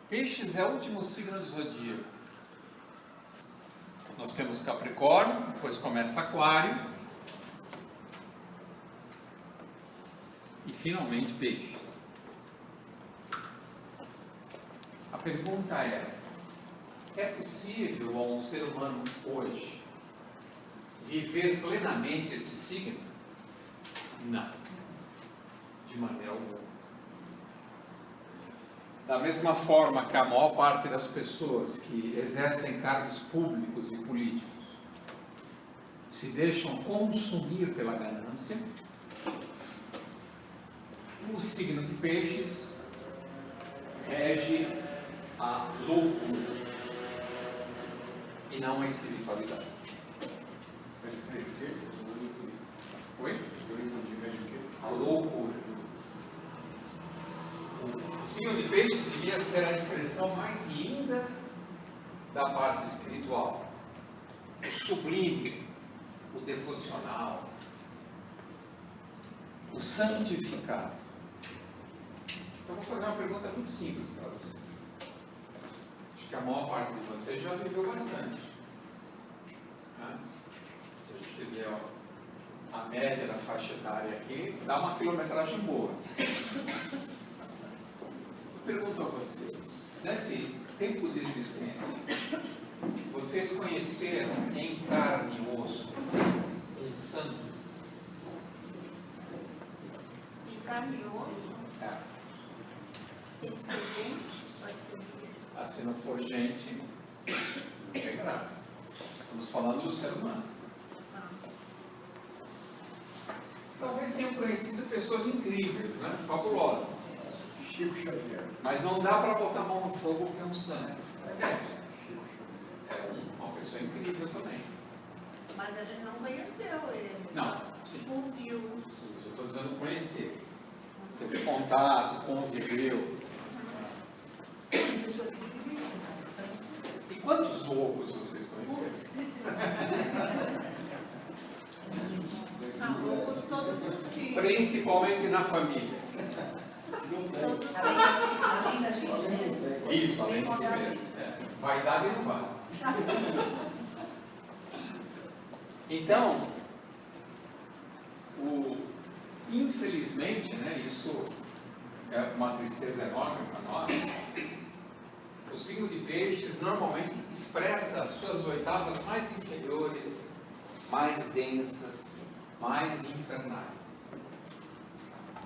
Peixes é o último signo do zodíaco. Nós temos Capricórnio, depois começa Aquário e finalmente Peixes. A pergunta é possível a um ser humano hoje viver plenamente esse signo? Não, de maneira alguma. Da mesma forma que a maior parte das pessoas que exercem cargos públicos e políticos se deixam consumir pela ganância, o signo de Peixes rege a loucura e não a espiritualidade. Rege o quê? Oi? Eu entendi, rege o quê? A loucura. O signo de Peixes devia ser a expressão mais linda da parte espiritual. O sublime, o devocional, o santificado. Eu vou fazer uma pergunta muito simples para vocês. Acho que a maior parte de vocês já viveu bastante. Né? Se a gente fizer a média da faixa etária aqui, dá uma quilometragem boa. Pergunto a vocês, nesse tempo de existência, vocês conheceram em carne e osso um santo? De carne e osso? É. Tem que ser gente? Pode ser gente. Se não for gente, é graça. Estamos falando do ser humano. Talvez tenham conhecido pessoas incríveis, né? Fabulosas. Chico Xavier. Mas não dá para botar a mão no fogo que é um santo. É uma pessoa incrível também. Mas a gente não conheceu ele. Não, sim. Ouviu. Eu estou dizendo conhecer. Teve contato, conviveu. Tem pessoas que dizem, mas santo. E quantos loucos vocês conheceram? Loucos todos os dias. Principalmente na família. Além da gente mesmo. Isso, além de si mesmo. Vaidade não vale. Então, infelizmente, né, isso é uma tristeza enorme para nós. O signo de Peixes normalmente expressa as suas oitavas mais inferiores, mais densas, mais infernais.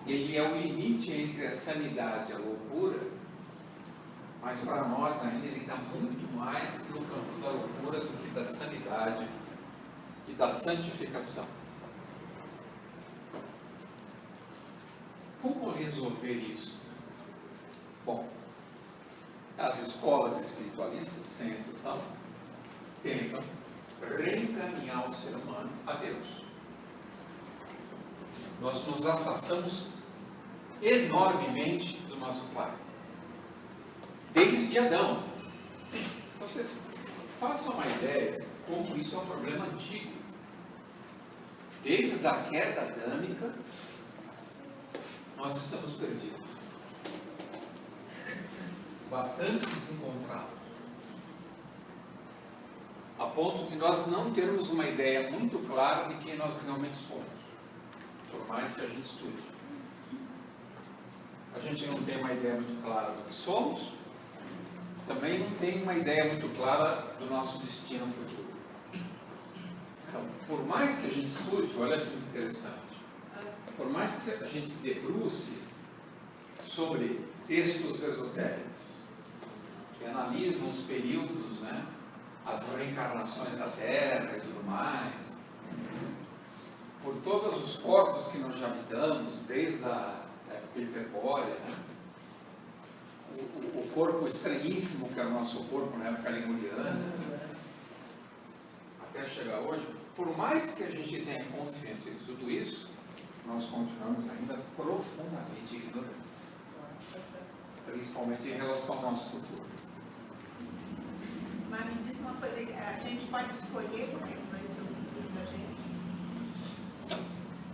Ele é o limite entre a sanidade e a loucura, mas para nós ainda ele está muito mais no campo da loucura do que da sanidade e da santificação. Como resolver isso? Bom, as escolas espiritualistas, sem exceção, tentam reencaminhar o ser humano a Deus. Nós nos afastamos enormemente do nosso Pai. Desde Adão. Vocês façam uma ideia como isso é um problema antigo. Desde a queda adâmica, nós estamos perdidos. Bastante desencontrados. A ponto de nós não termos uma ideia muito clara de quem nós realmente somos. Por mais que a gente estude. A gente não tem uma ideia muito clara do que somos, também não tem uma ideia muito clara do nosso destino futuro. Então, por mais que a gente estude, olha que interessante, por mais que a gente se debruce sobre textos esotéricos, que analisam os períodos, né, as reencarnações da Terra e tudo mais, por todos os corpos que nós já habitamos, desde a época hiperbórea, né? O corpo estranhíssimo que é o nosso corpo na época lemuriana, até chegar hoje, por mais que a gente tenha consciência de tudo isso, nós continuamos ainda profundamente ignorantes, principalmente em relação ao nosso futuro. Mas me diz uma coisa, a gente pode escolher como é que vai ser o futuro da gente?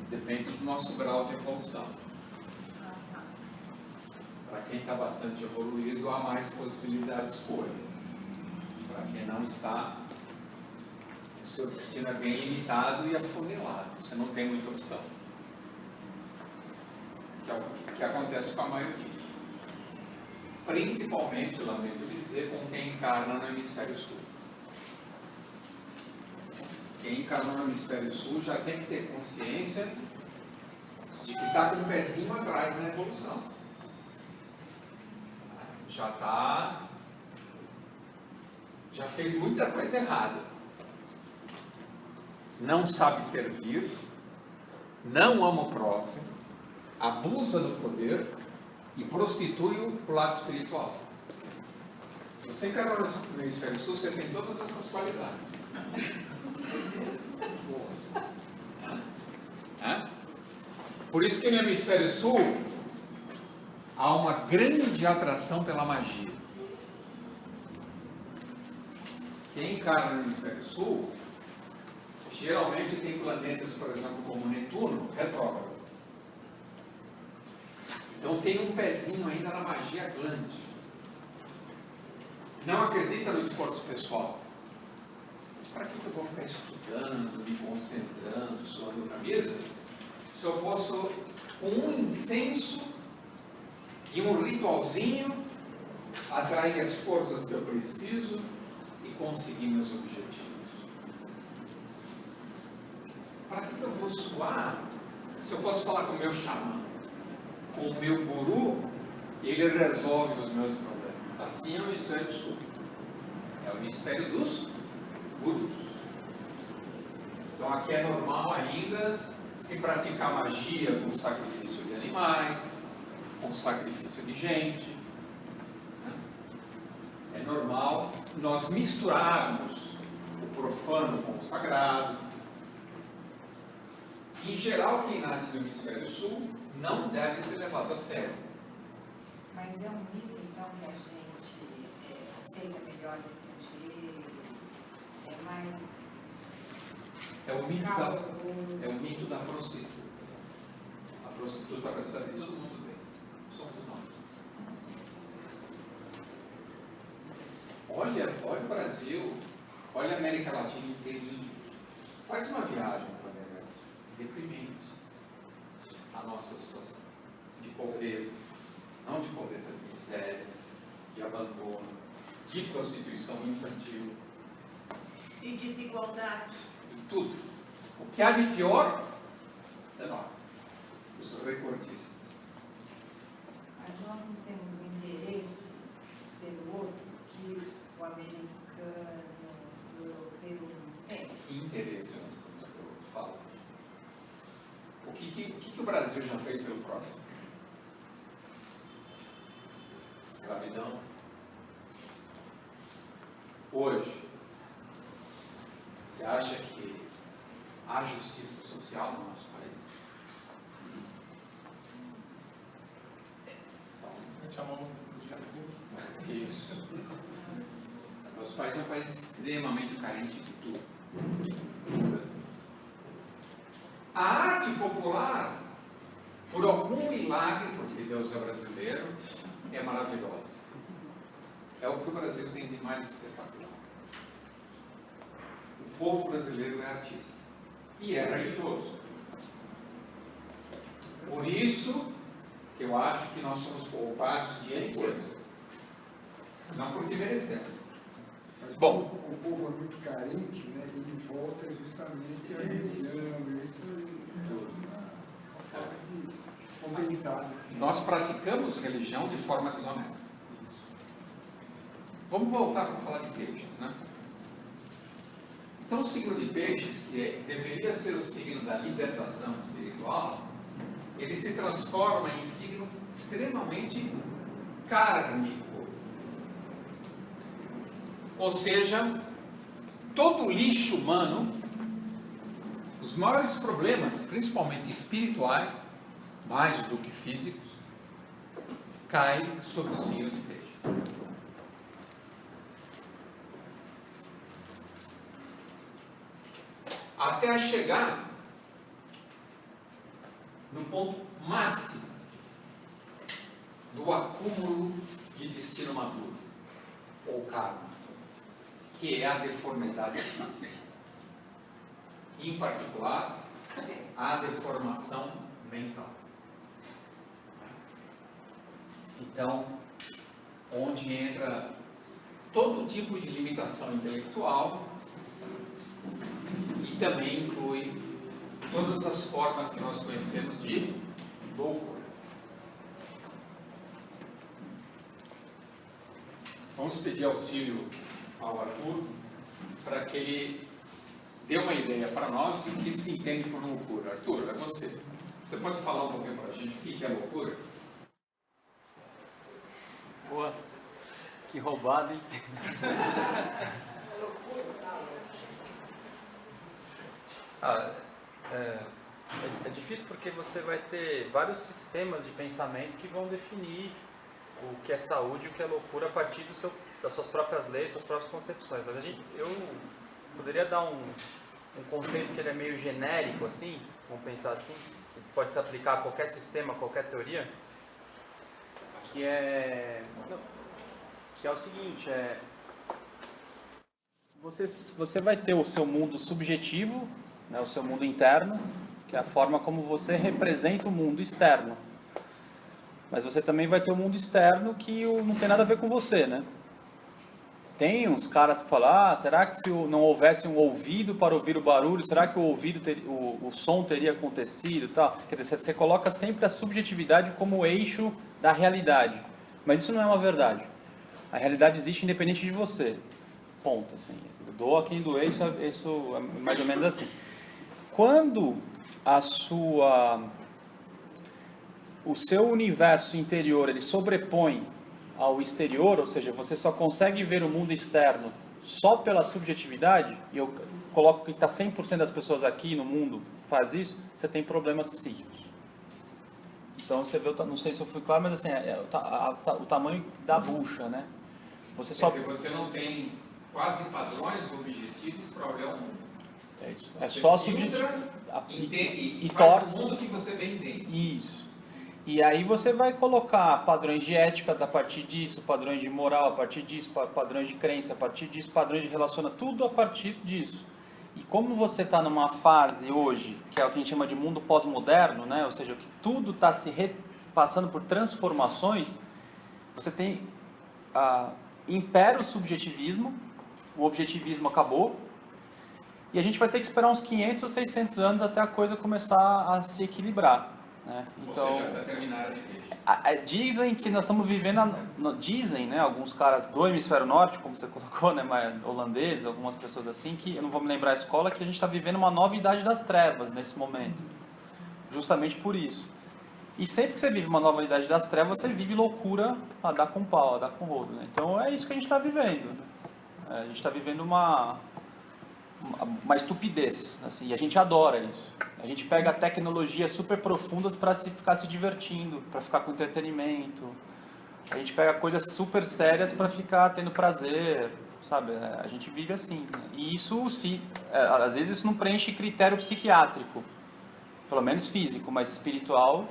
Depende do nosso grau de evolução. Tá. Para quem está bastante evoluído, há mais possibilidade de escolha. Para quem não está, o seu destino é bem limitado e afunilado. Você não tem muita opção. Que é o que acontece com a maioria. Principalmente, lamento dizer, com quem encarna no hemisfério sul. Quem encarna no hemisfério sul já tem que ter consciência de que está com um pezinho atrás na evolução. Já fez muita coisa errada. Não sabe servir, não ama o próximo, abusa do poder e prostitui o lado espiritual. Se você encarnar no hemisfério sul, você tem todas essas qualidades. Por isso que no hemisfério sul há uma grande atração pela magia. Quem encarna no hemisfério sul geralmente tem planetas, por exemplo, como Netuno, retrógrado. Então tem um pezinho ainda na magia atlântica. Não acredita no esforço pessoal. Para que eu vou ficar estudando, me concentrando, suando na mesa, se eu posso, com um incenso e um ritualzinho, atrair as forças que eu preciso e conseguir meus objetivos? Para que eu vou suar se eu posso falar com o meu xamã, com o meu guru, e ele resolve os meus problemas? Assim é o hemisfério sul. É o hemisfério dos gurus. Então aqui é normal ainda se praticar magia com sacrifício de animais, com sacrifício de gente. É normal nós misturarmos o profano com o sagrado. Em geral, quem nasce no hemisfério sul não deve ser levado a sério. Mas é um mito, então, que a gente aceita melhor o estrangeiro, é mais... É o mito da prostituta. A prostituta recebe todo mundo bem. Somos nós. Olha o Brasil, olha a América Latina inteirinha. Faz uma viagem para a América Latina. Deprimente. A nossa situação de pobreza. Não de pobreza, de miséria, de abandono, de prostituição infantil. E desigualdade. De tudo. O que há de pior é nós, os recordistas. Mas nós não temos o interesse pelo outro que o americano, o europeu não tem. Que interesse nós temos pelo outro? Fala. O que o Brasil já fez pelo próximo? Escravidão. Hoje, você acha que há justiça social no nosso país? A gente chamou o dinheiro público. Isso. Nosso país é um país extremamente carente de tudo. A arte popular, por algum milagre, porque Deus é brasileiro, é maravilhosa. É o que o Brasil tem de mais espetacular. O povo brasileiro é artista e é religioso. Por isso que eu acho que nós somos poupados de N coisas. Não porque merecemos. Mas Bom, o povo é muito carente, né? Ele volta justamente à religião, isso é uma forma de compensar. nós praticamos religião de forma desonesta. Vamos voltar para falar de peixes, né? Então, o signo de peixes, que deveria ser o signo da libertação espiritual, ele se transforma em signo extremamente kármico. Ou seja, todo o lixo humano, os maiores problemas, principalmente espirituais, mais do que físicos, caem sobre o signo de peixes. Até chegar no ponto máximo do acúmulo cúmulo de destino maduro, ou karma, que é a deformidade física. Em particular, a deformação mental. Então, onde entra todo tipo de limitação intelectual e também inclui todas as formas que nós conhecemos de loucura. Vamos pedir auxílio ao Arthur para que ele dê uma ideia para nós do que se entende por loucura. Arthur, é você. Você pode falar um pouquinho para a gente o que é loucura? Boa, que roubada, hein? É difícil porque você vai ter vários sistemas de pensamento que vão definir o que é saúde e o que é loucura a partir das suas próprias leis, suas próprias concepções. Mas eu poderia dar um conceito que ele é meio genérico, assim, vamos pensar assim, que pode se aplicar a qualquer sistema, a qualquer teoria, que é o seguinte, você vai ter o seu mundo subjetivo, né, o seu mundo interno, que é a forma como você representa o mundo externo. Mas você também vai ter o mundo externo que não tem nada a ver com você, né? Tem uns caras que falam, será que se não houvesse um ouvido para ouvir o barulho, será que o som teria acontecido e tal? Quer dizer, você coloca sempre a subjetividade como eixo da realidade. Mas isso não é uma verdade. A realidade existe independente de você. Ponto, assim. Doa quem doer, isso é mais ou menos assim. Quando o seu universo interior ele sobrepõe ao exterior, ou seja, você só consegue ver o mundo externo só pela subjetividade, e eu coloco que está 100% das pessoas aqui no mundo faz isso, você tem problemas psíquicos. Então você vê, não sei se eu fui claro, mas assim, o tamanho da bucha, né? Você só... Quer dizer, você não tem quase padrões objetivos para olhar o mundo. É isso. Você É só filtra, subjetivo. e torce faz o mundo que você bem entende. Isso. E aí você vai colocar padrões de ética a partir disso, padrões de moral a partir disso, padrões de crença a partir disso, padrões de relacionamento, tudo a partir disso. E como você está numa fase hoje, que é o que a gente chama de mundo pós-moderno, né? Ou seja, que tudo está passando por transformações, você tem impera o subjetivismo, o objetivismo acabou, e a gente vai ter que esperar uns 500 ou 600 anos até a coisa começar a se equilibrar. Né? Então, ou seja, até terminar a vida. Dizem que nós estamos vivendo, dizem, né, alguns caras do hemisfério norte, como você colocou, né, holandeses, algumas pessoas assim, que eu não vou me lembrar a escola, que a gente está vivendo uma nova idade das trevas nesse momento, justamente por isso. E sempre que você vive uma nova idade das trevas, você vive loucura a dar com pau, a dar com rodo. Né? Então é isso que a gente está vivendo. Né? A gente está vivendo uma estupidez, assim, e a gente adora isso. A gente pega tecnologias super profundas para ficar se divertindo, para ficar com entretenimento. A gente pega coisas super sérias para ficar tendo prazer, sabe? A gente vive assim. Né? E isso, às vezes, isso não preenche critério psiquiátrico, pelo menos físico, mas espiritual,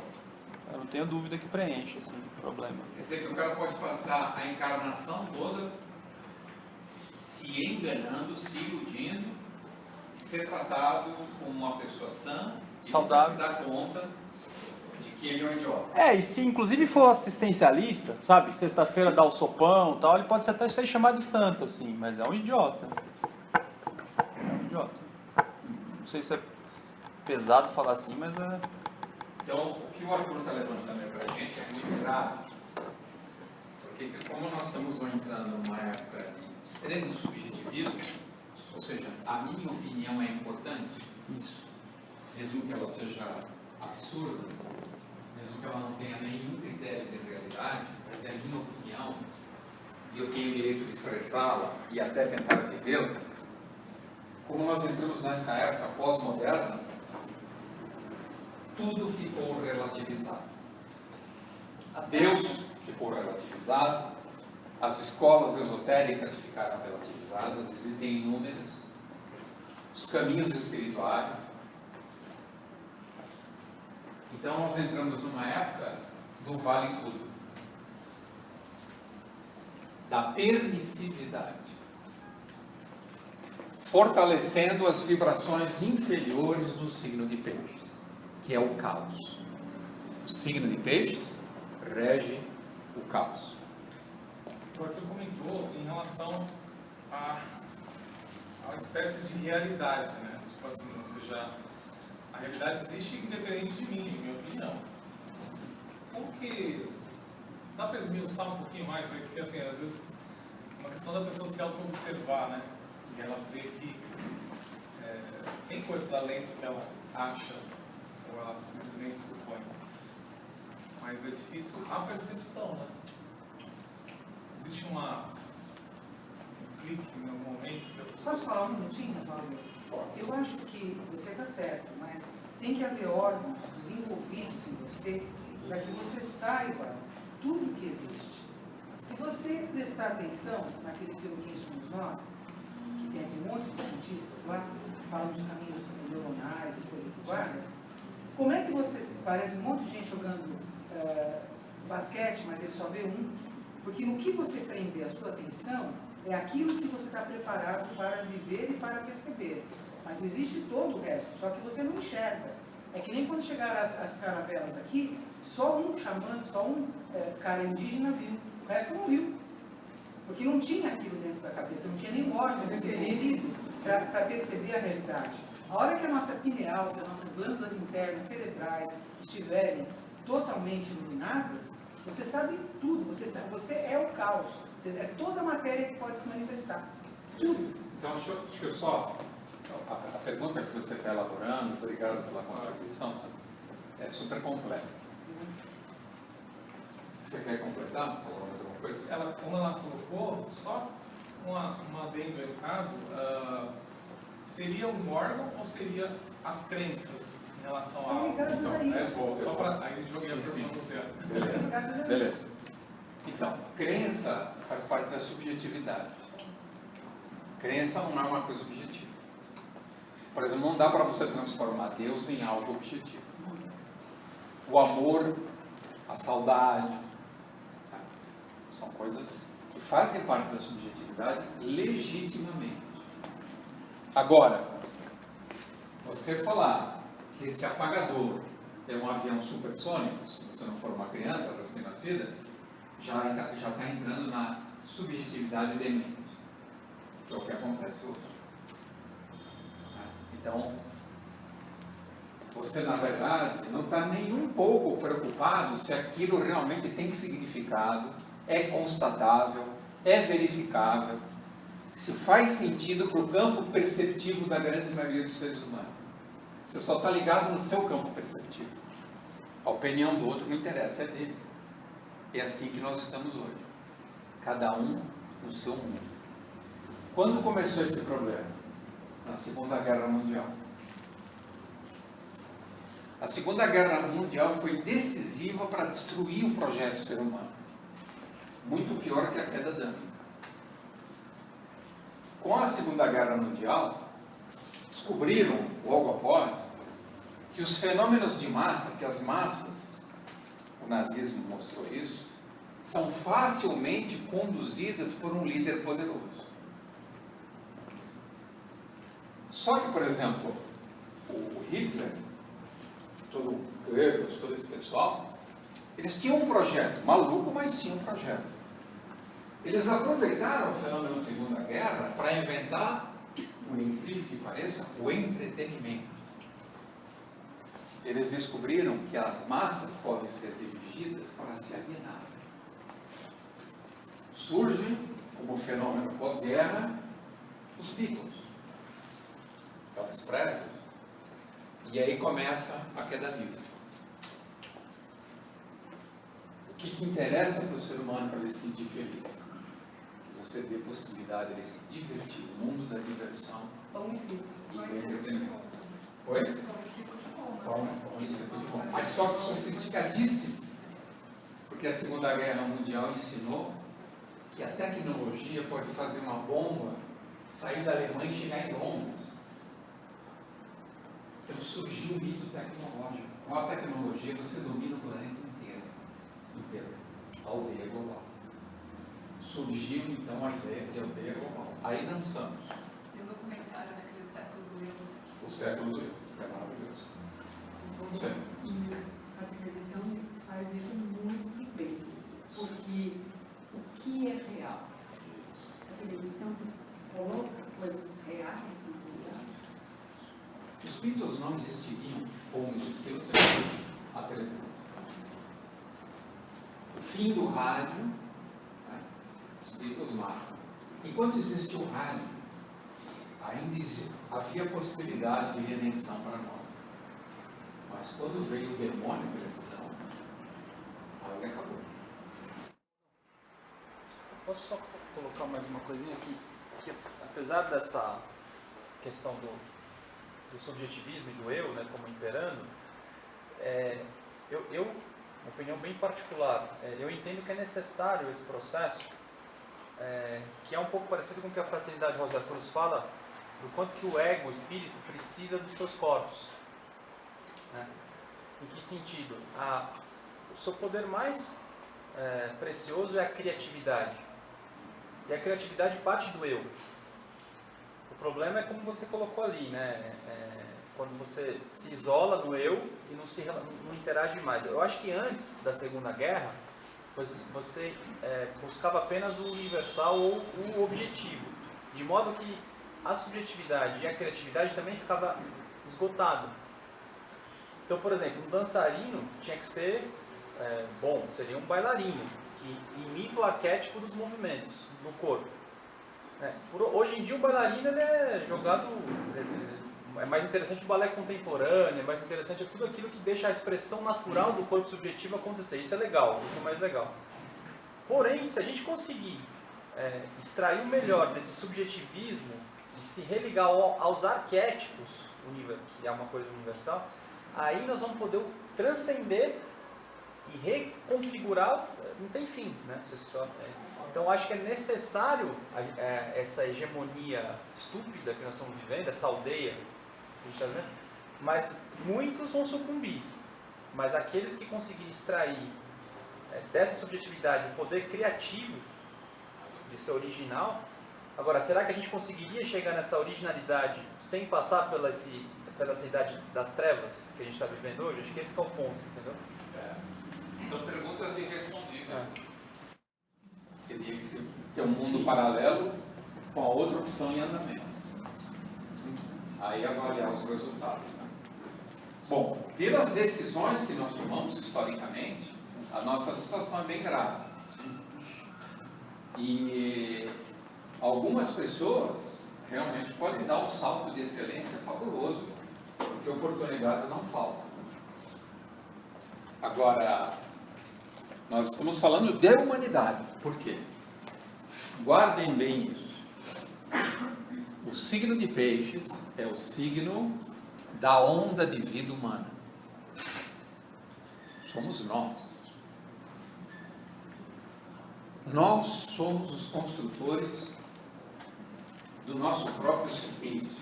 eu não tenho dúvida que preenche, assim, o problema. Quer dizer que o cara pode passar a encarnação toda se enganando, se iludindo, ser tratado como uma pessoa sã e saudável, se dar conta de que ele é um idiota. E se inclusive for assistencialista, sabe, sexta-feira dá o sopão e tal, ele pode até ser chamado de santo, assim, mas é um idiota. É um idiota. Não sei se é pesado falar assim, mas é... Então, o que o Arthur está levantando para a gente é muito grave, porque como nós estamos entrando numa época de extremo subjetivismo, ou seja, a minha opinião é importante, isso, mesmo que ela seja absurda, mesmo que ela não tenha nenhum critério de realidade, mas é a minha opinião, e eu tenho o direito de expressá-la e até tentar vivê-la. Como nós entramos nessa época pós-moderna, tudo ficou relativizado. Deus ficou relativizado, as escolas esotéricas ficaram relativizadas, existem inúmeros, os caminhos espirituais. Então nós entramos numa época do vale tudo. da permissividade, fortalecendo as vibrações inferiores do signo de Peixes, que é o caos. O signo de Peixes rege o caos. O Arthur comentou em relação a uma espécie de realidade, né? Tipo assim, ou seja, a realidade existe independente de mim, de minha opinião. Como que dá para esmiuçar um pouquinho mais? Porque assim, às vezes é uma questão da pessoa se auto-observar, né? E ela vê que tem coisas além do que ela acha ou ela simplesmente supõe. Mas é difícil a percepção, né? Existe um clique no momento que eu... Posso falar um minutinho, Oswaldo? Eu acho que você está certo, mas tem que haver órgãos desenvolvidos em você para que você saiba tudo que existe. Se você prestar atenção naquele filme Quem Somos Nós, que tem aqui um monte de cientistas lá, falam dos caminhos neuronais e coisa que vai, como é que você... Parece um monte de gente jogando basquete, mas ele só vê um. Porque no que você prender a sua atenção, é aquilo que você está preparado para viver e para perceber. Mas existe todo o resto, só que você não enxerga. É que nem quando chegaram as caravelas aqui, só um xamã, só um cara indígena viu, o resto não viu. Porque não tinha aquilo dentro da cabeça, não tinha nenhum órgão desenvolvido para perceber a realidade. A hora que a nossa pineal, que as nossas glândulas internas cerebrais estiverem totalmente iluminadas, você sabe tudo, você é o caos, você é toda a matéria que pode se manifestar. Tudo. Então, deixa eu só... A pergunta que você está elaborando, obrigado pela contribuição, é super complexa. Você quer completar? Falar mais alguma coisa? Como ela colocou, só uma adendo aí no caso, seria um órgão ou seria as crenças em relação a algo? Ligadas a isso. Só para aí joguei a pergunta para você. Beleza. Então, crença faz parte da subjetividade. Crença não é uma coisa objetiva. Por exemplo, não dá para você transformar Deus em algo objetivo. O amor, a saudade, tá? São coisas que fazem parte da subjetividade legitimamente. Agora, você falar que esse apagador é um avião supersônico, se você não for uma criança recém-nascida, já está entrando na subjetividade de mente, que é o que acontece hoje. Então, você na verdade não está nem um pouco preocupado se aquilo realmente tem significado, é constatável, é verificável, se faz sentido para o campo perceptivo da grande maioria dos seres humanos. Você só está ligado no seu campo perceptivo. A opinião do outro não interessa, é dele. É assim que nós estamos hoje. Cada um no seu mundo. Quando começou esse problema? Na Segunda Guerra Mundial. A Segunda Guerra Mundial foi decisiva para destruir o projeto ser humano. Muito pior que a queda da Âmbica. Com a Segunda Guerra Mundial, descobriram, logo após, que os fenômenos de massa, que as massas, o nazismo mostrou isso, são facilmente conduzidas por um líder poderoso. Só que, por exemplo, o Hitler, todo o Goebbels, todo esse pessoal, eles tinham um projeto, maluco, mas tinham um projeto. Eles aproveitaram o fenômeno da Segunda Guerra para inventar, por incrível que pareça, o entretenimento. Eles descobriram que as massas podem ser dirigidas para se alienar. Surge, como fenômeno pós-guerra, os Beatles. Elvis Presley, e aí começa a queda livre. O que interessa para o ser humano para ele se sentir feliz? Que você dê possibilidade de se divertir, o mundo da diversão Pão e circo. e do entretenimento. Oi? Pão e circo de bom. Mas só que sofisticadíssimo, porque a Segunda Guerra Mundial ensinou que a tecnologia pode fazer uma bomba sair da Alemanha e chegar em Londres. Então surgiu o mito tecnológico. Com a tecnologia você domina o planeta inteiro. A aldeia global. surgiu então a ideia de aldeia global. Aí dançamos. Tem um documentário naquele século do eu. O século do eu. É maravilhoso. Sim. E a televisão faz isso muito bem, porque o que é real? A televisão coloca coisas reais na realidade. Os Beatles não existiriam como existiram se não fosse a televisão. O fim do rádio, né, os Beatles marcam. Enquanto existia o rádio, ainda havia possibilidade de redenção para nós. Mas quando veio o demônio da televisão, aí acabou. Posso só colocar mais uma coisinha aqui? Que apesar dessa questão do subjetivismo e do eu, né, como imperando, uma opinião bem particular, eu entendo que é necessário esse processo, que é um pouco parecido com o que a Fraternidade Rosa Cruz fala, do quanto que o ego, o espírito, precisa dos seus corpos. Né? Em que sentido? O seu poder mais precioso é a criatividade. E a criatividade parte do eu. O problema é como você colocou ali, né? Quando você se isola no eu e não interage mais. Eu acho que antes da Segunda Guerra, você buscava apenas o universal ou o objetivo. De modo que a subjetividade e a criatividade também ficava esgotado. Então, por exemplo, um dançarino tinha que ser bom, seria um bailarino, que imita o arquétipo dos movimentos do corpo. Hoje em dia o bailarino ele é jogado, é mais interessante o balé contemporâneo, é mais interessante tudo aquilo que deixa a expressão natural do corpo subjetivo acontecer. Isso é legal, isso é mais legal. Porém, se a gente conseguir extrair o melhor desse subjetivismo e se religar aos arquétipos, que é uma coisa universal, aí nós vamos poder transcender e reconfigurar, não tem fim, né? Então acho que é necessário essa hegemonia estúpida que nós estamos vivendo, essa aldeia que a gente está vendo, mas muitos vão sucumbir. Mas aqueles que conseguirem extrair dessa subjetividade o poder criativo de ser original. Agora, será que a gente conseguiria chegar nessa originalidade sem passar pela cidade das trevas que a gente está vivendo hoje? Acho que esse é o ponto, entendeu? São perguntas irrespondíveis. Teria que ter um mundo paralelo com a outra opção em andamento. Aí avaliar os resultados. Né? Bom, pelas decisões que nós tomamos historicamente, a nossa situação é bem grave. E algumas pessoas realmente podem dar um salto de excelência fabuloso, porque oportunidades não faltam. Agora, nós estamos falando de humanidade. Por quê? Guardem bem isso. O signo de Peixes é o signo da onda de vida humana. Somos nós. Nós somos os construtores do nosso próprio suplício.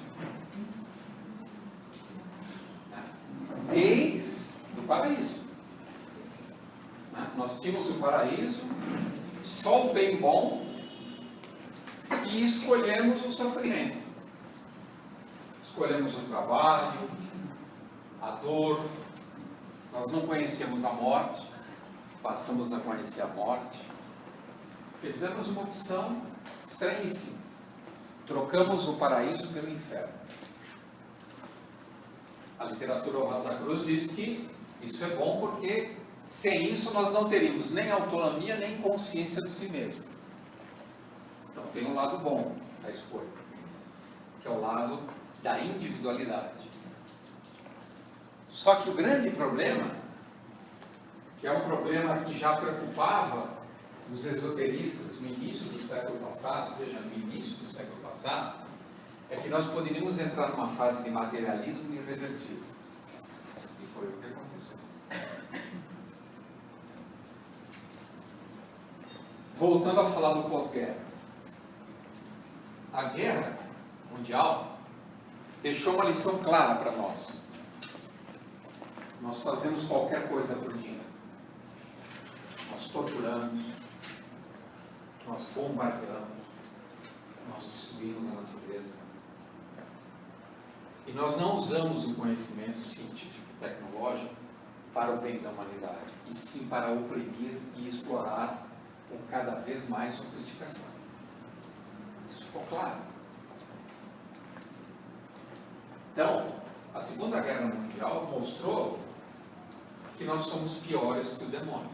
Desde o paraíso. Nós tínhamos o paraíso, só o bem bom, e escolhemos o sofrimento. Escolhemos o trabalho, a dor. Nós não conhecemos a morte, passamos a conhecer a morte. Fizemos uma opção estranhíssima. Trocamos o paraíso pelo inferno. A literatura Rosa Cruz diz que isso é bom porque sem isso nós não teríamos nem autonomia nem consciência de si mesmo. Então tem um lado bom da escolha, que é o lado da individualidade. Só que o grande problema, que é um problema que já preocupava os esoteristas no início do século passado, veja, no início do século passado, é que nós poderíamos entrar numa fase de materialismo irreversível. E foi o que aconteceu. Voltando a falar do pós-guerra. A guerra mundial deixou uma lição clara para nós. Nós fazemos qualquer coisa por dinheiro. Nós torturamos, nós bombardeamos, nós destruímos a natureza. E nós não usamos o conhecimento científico e tecnológico para o bem da humanidade, e sim para oprimir e explorar com cada vez mais sofisticação. Isso ficou claro. Então, a Segunda Guerra Mundial mostrou que nós somos piores que o demônio.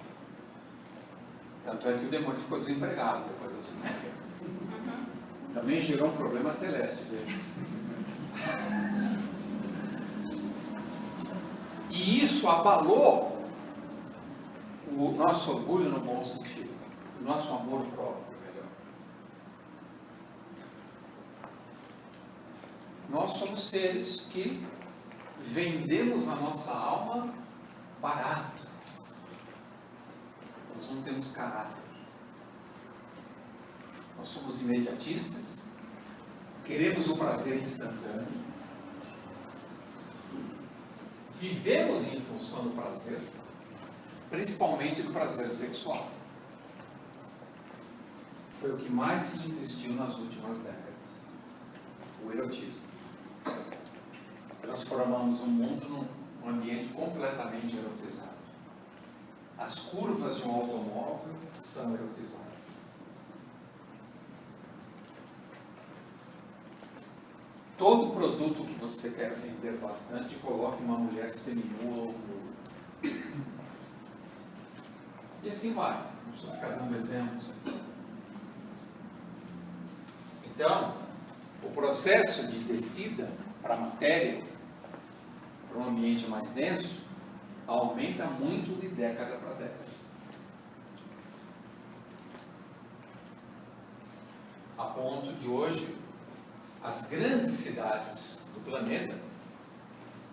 Tanto é que o demônio ficou desempregado depois da Segunda Guerra. Também gerou um problema celeste dele. E isso abalou o nosso orgulho no bom sentido, o nosso amor próprio, melhor. Nós somos seres que vendemos a nossa alma barato. Nós não temos caráter. Nós somos imediatistas, queremos o prazer instantâneo, vivemos em função do prazer, principalmente do prazer sexual. Foi o que mais se investiu nas últimas décadas. O erotismo. Transformamos o mundo num ambiente completamente erotizado. As curvas de um automóvel são erotizadas. Todo produto que você quer vender bastante, coloque uma mulher seminua ou nua. E assim vai. Não preciso ficar dando exemplos. Então, o processo de descida para a matéria, para um ambiente mais denso, aumenta muito de década para década. A ponto de hoje, as grandes cidades do planeta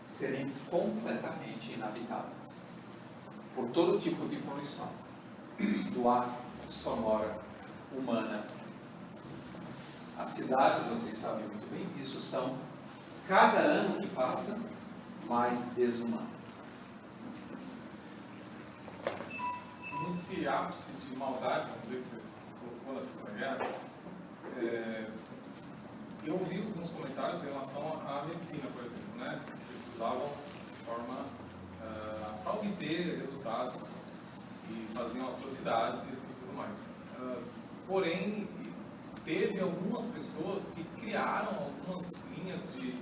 serem completamente inabitáveis por todo tipo de poluição, do ar, sonora, humana. As cidades, vocês sabem muito bem disso, são, cada ano que passa, mais desumanas. Nesse ápice de maldade, vamos dizer, que você colocou na Segunda Guerra, eu ouvi alguns comentários em relação à medicina, por exemplo, né? Eles usavam de forma para obter resultados e faziam atrocidades e tudo mais. Porém, teve algumas pessoas que criaram algumas linhas de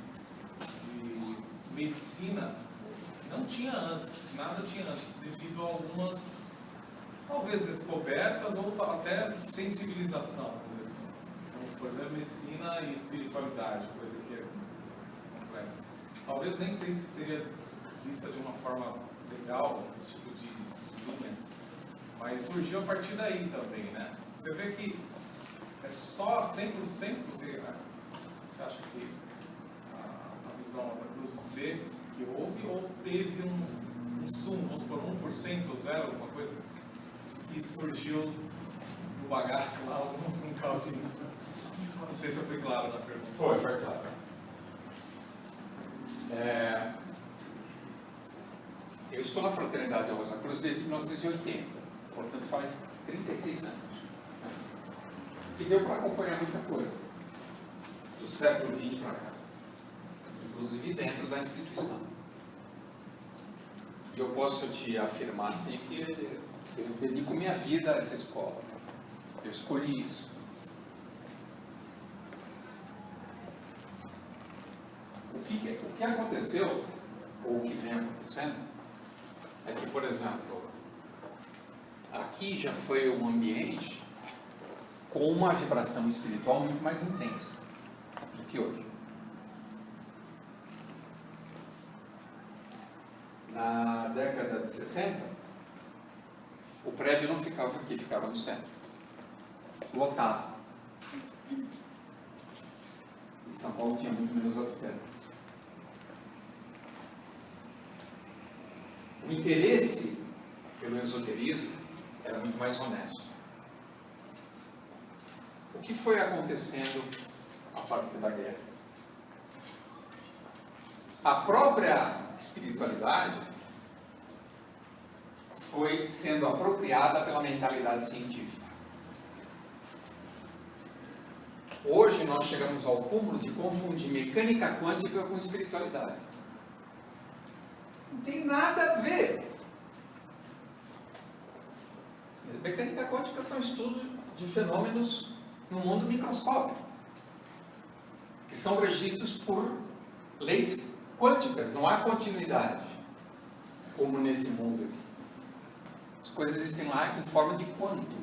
medicina, não tinha antes, nada tinha antes, devido a algumas, talvez, descobertas ou até sensibilização. Por exemplo, medicina e espiritualidade, coisa que é complexa. Talvez nem sei se seria vista de uma forma legal, esse tipo de linha, mas surgiu a partir daí também, né? Você vê que é só 100%, você acha que a visão da Cruz vê que houve ou teve um sumo, vamos por 1% ou 0, alguma coisa, que surgiu do bagaço lá, um caldinho. Não sei se eu fui claro na pergunta. Foi claro. Eu estou na Fraternidade Rosa Cruz desde 1980, portanto faz 36 anos. E deu para acompanhar muita coisa, do século XX para cá, inclusive dentro da instituição. E eu posso te afirmar assim que eu dedico minha vida a essa escola. Eu escolhi isso. O que aconteceu, ou o que vem acontecendo, é que, por exemplo, aqui já foi um ambiente com uma vibração espiritual muito mais intensa do que hoje. Na década de 60, o prédio não ficava aqui, ficava no centro. Lotado. E São Paulo tinha muito menos habitantes. O interesse pelo esoterismo era muito mais honesto. O que foi acontecendo a partir da guerra? A própria espiritualidade foi sendo apropriada pela mentalidade científica. Hoje nós chegamos ao cúmulo de confundir mecânica quântica com espiritualidade. Não tem nada a ver. Mecânica quântica são estudos de fenômenos no mundo microscópico, que são regidos por leis quânticas, não há continuidade, como nesse mundo aqui. As coisas existem lá em forma de quanto,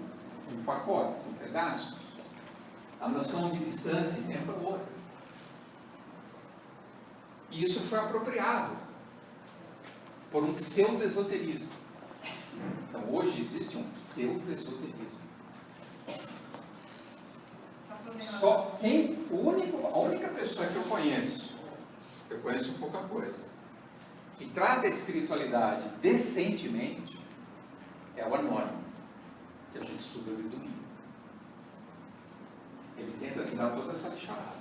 em pacotes, em pedaços. A noção de distância e tempo é outra. E isso foi apropriado por um pseudo-esoterismo. Então hoje existe um pseudo-esoterismo. Só quem, a única pessoa que eu conheço pouca coisa, que trata a espiritualidade decentemente, é o anônimo, que a gente estuda de domingo. Ele tenta tirar toda essa bicharada.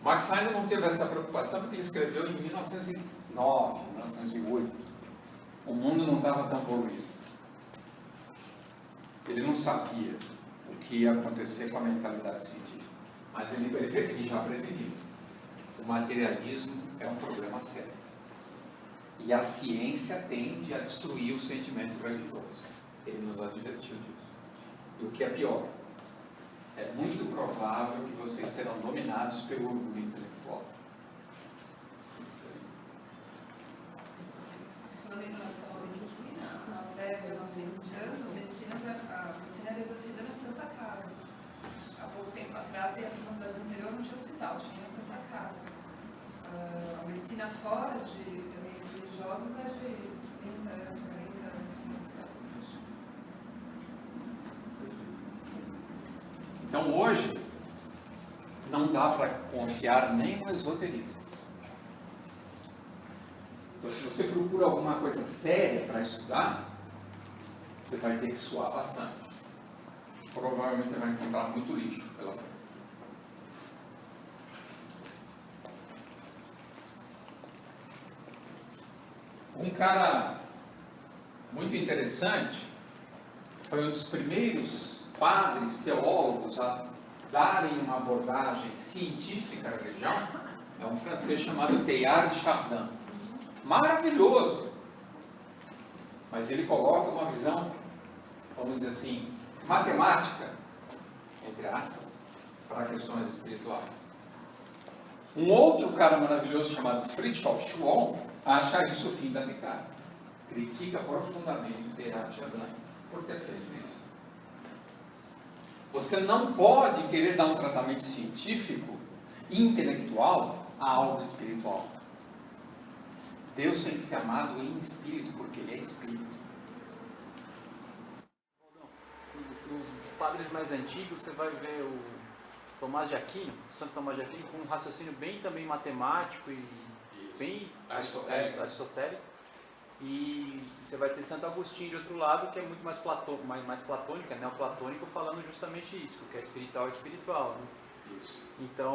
Max Heine não teve essa preocupação porque ele escreveu em 1909, 1908. O mundo não estava tão poluído. Ele não sabia o que ia acontecer com a mentalidade científica. Mas ele já preveniu. O materialismo é um problema sério. E a ciência tende a destruir o sentimento religioso. Ele nos advertiu disso. E o que é pior, é muito provável que vocês serão dominados pelo orgulho intelectual. Falando em relação à medicina, até 1900 anos, a medicina era exercida na Santa Casa. Há pouco tempo atrás, na cidade interior não tinha hospital, tinha a Santa Casa. A medicina fora de ambientes religiosos é de 30 anos, 40 anos. Então hoje, não dá para confiar nem no esoterismo. Então se você procura alguma coisa séria para estudar, você vai ter que suar bastante. Provavelmente você vai encontrar muito lixo pela frente. Um cara muito interessante foi um dos primeiros padres teólogos a darem uma abordagem científica à religião. É um francês chamado Teilhard de Chardin. Maravilhoso! Mas ele coloca uma visão, vamos dizer assim, matemática, entre aspas, para questões espirituais. Um outro cara maravilhoso chamado Fritjof Schwann acha isso o fim da picada. Critica profundamente o Teilhard de Chardin por ter feito isso. Você não pode querer dar um tratamento científico, intelectual, a algo espiritual. Deus tem que ser amado em espírito, porque Ele é espírito. Nos padres mais antigos, você vai ver o Tomás de Aquino, Santo Tomás de Aquino, com um raciocínio bem também matemático e bem aristotélico. E você vai ter Santo Agostinho de outro lado, que é muito mais platônico, é neoplatônico, falando justamente isso, que é espiritual é espiritual. Né? Então,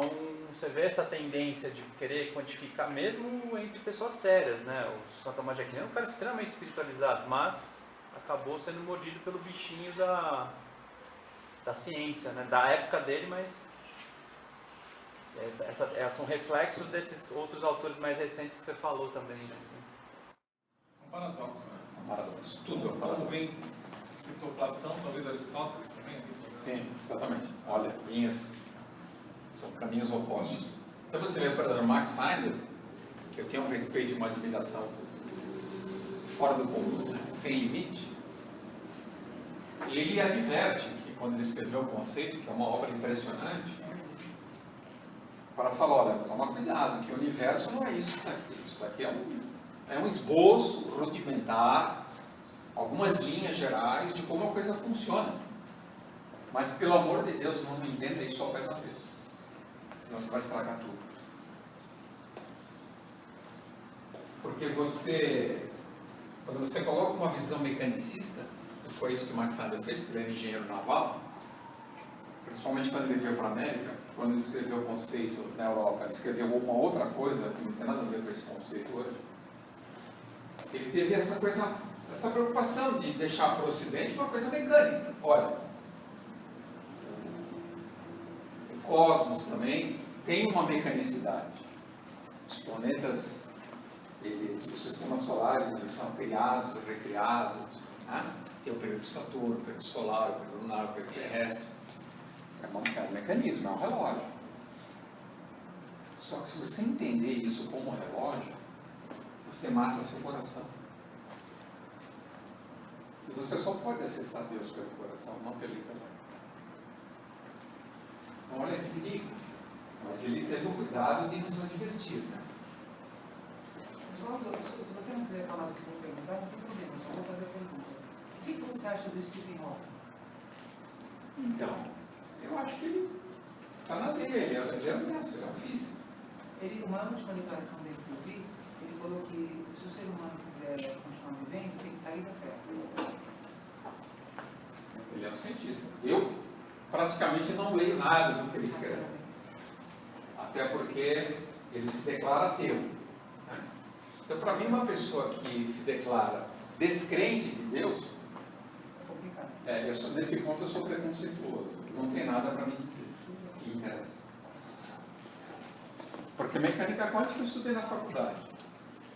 você vê essa tendência de querer quantificar, mesmo entre pessoas sérias, né? O Santo Tomás de Aquino é um cara extremamente espiritualizado, mas acabou sendo mordido pelo bichinho da ciência, né? Da época dele, mas são reflexos desses outros autores mais recentes que você falou também, né? Um paradoxo, né? Um paradoxo. Tudo é um Como paradoxo. vem, citou Platão, talvez Aristóteles também. Sim, exatamente. Olha, são caminhos opostos. Então você vê, por exemplo, Max Heine, que eu tenho um respeito e uma admiração fora do comum, né? Sem limite. Ele adverte que quando ele escreveu o Conceito, que é uma obra impressionante, para falar, olha, toma cuidado, que o universo não é isso daqui. Isso daqui é um esboço rudimentar, algumas linhas gerais de como a coisa funciona. Mas, pelo amor de Deus, não entenda isso ao pé da letra. Senão você vai estragar tudo. Porque quando você coloca uma visão mecanicista, e foi isso que o Max Heine fez, porque ele era engenheiro naval, principalmente quando ele veio para a América, quando ele escreveu o Conceito na Europa, ele escreveu uma outra coisa que não tem nada a ver com esse conceito hoje. Ele teve essa preocupação de deixar para o Ocidente uma coisa mecânica. Olha, cosmos também tem uma mecanicidade. Os planetas, os sistemas solares, eles são criados e recriados. Né? Tem o período de Saturno, o período solar, o período lunar, o período terrestre. É um mecanismo, é um relógio. Só que se você entender isso como relógio, você mata seu coração. E você só pode acessar Deus pelo coração, não pelo intelecto. Então, olha que perigo. Mas ele teve o cuidado de nos advertir, né? Se você não quiser falar do que eu vou perguntar, não tem problema, só vou fazer a pergunta. O que você acha do Stephen Hawking? Então, eu acho que ele está na dele, ele é honesto, ele é um físico. Uma última declaração dele que eu vi, ele falou que se o ser humano quiser continuar vivendo, tem que sair da Terra. Ele é um cientista. Eu praticamente não leio nada do que ele escreve. Até porque ele se declara ateu. Né? Então, para mim, uma pessoa que se declara descrente de Deus, É complicado. nesse ponto eu sou preconceituoso. Não tem nada para me dizer que interessa. Porque mecânica quântica eu estudei na faculdade.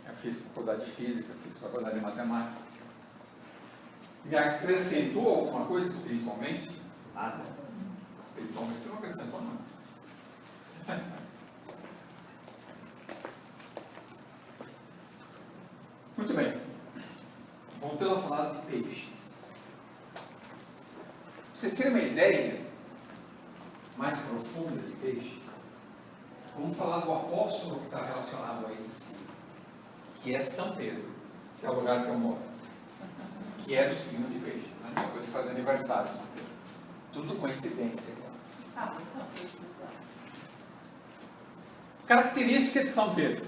Eu fiz faculdade de física, fiz faculdade de matemática. Me acrescentou alguma coisa espiritualmente? Nada. Espiritualmente não acrescentou nada. Muito bem. Voltando a falar de peixes. Pra vocês terem uma ideia mais profunda de peixes, vamos falar do apóstolo que está relacionado a esse signo, que é São Pedro, que é o lugar que eu moro, que é do signo de peixes. Né? Acabou de fazer aniversário, São Pedro. Tudo coincidência, claro. Característica de São Pedro: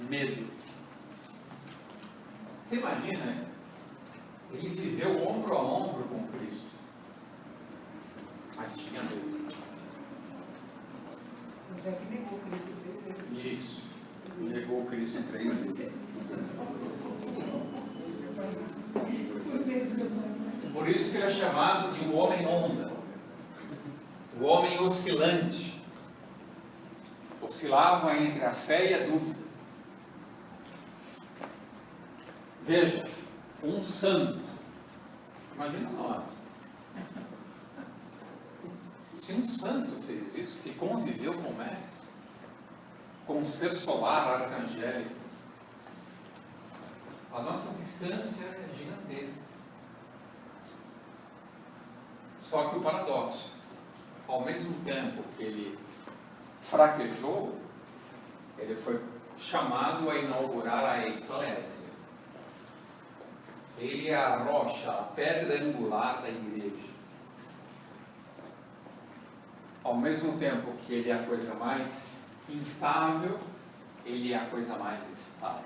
medo. Você imagina, né? Ele viveu ombro a ombro com Cristo, mas tinha medo. Tanto é que negou Cristo 3 vezes. Isso. Negou Cristo em 3 vezes. Por isso que ele é chamado de o homem onda, o homem oscilante. Oscilava entre a fé e a dúvida. Veja, um santo. Imagina nós. Se um santo fez isso, que conviveu com o mestre, com um ser solar arcangélico, a nossa distância é gigantesca. Só que o paradoxo, ao mesmo tempo que ele fraquejou, ele foi chamado a inaugurar a eclésia. Ele é a rocha, a pedra angular da igreja. Ao mesmo tempo que ele é a coisa mais instável, ele é a coisa mais estável.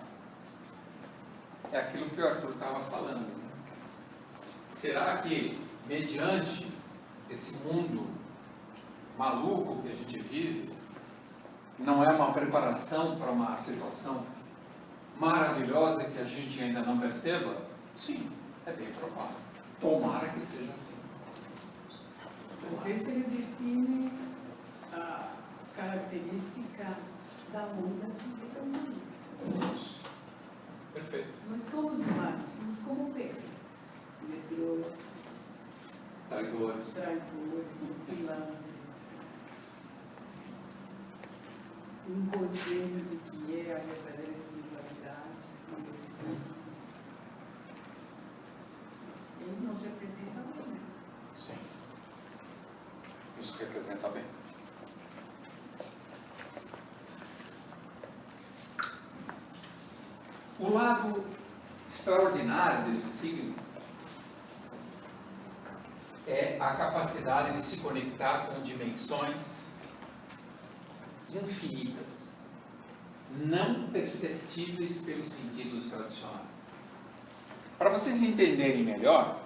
É aquilo que o Arthur estava falando. Né? Será que, mediante esse mundo maluco que a gente vive, não é uma preparação para uma situação maravilhosa que a gente ainda não perceba? Sim, é bem provável. Tomara que seja assim. Talvez ele define a característica da onda que fica humana. Isso. Perfeito. Nós somos humanos, somos como Pedro. Medrosos, Traidores. traidores, oscilantes, inconscientes do que é a verdadeira espiritualidade, o espírito. Ele nos representa bem. Sim. Isso representa bem. O lado extraordinário desse signo é a capacidade de se conectar com dimensões infinitas, não perceptíveis pelos sentidos tradicionais. Para vocês entenderem melhor,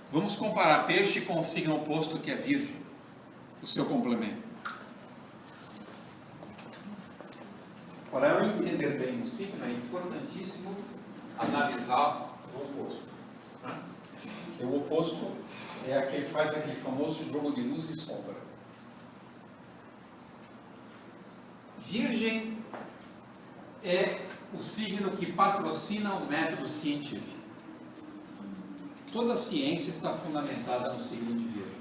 vamos comparar peixe com o signo oposto que é virgem, o seu complemento. Para eu entender bem o signo, é importantíssimo analisar o oposto. Né? E o oposto é aquele que faz aquele famoso jogo de luz e sombra. Virgem é o signo que patrocina o método científico. Toda a ciência está fundamentada no signo de Virgem.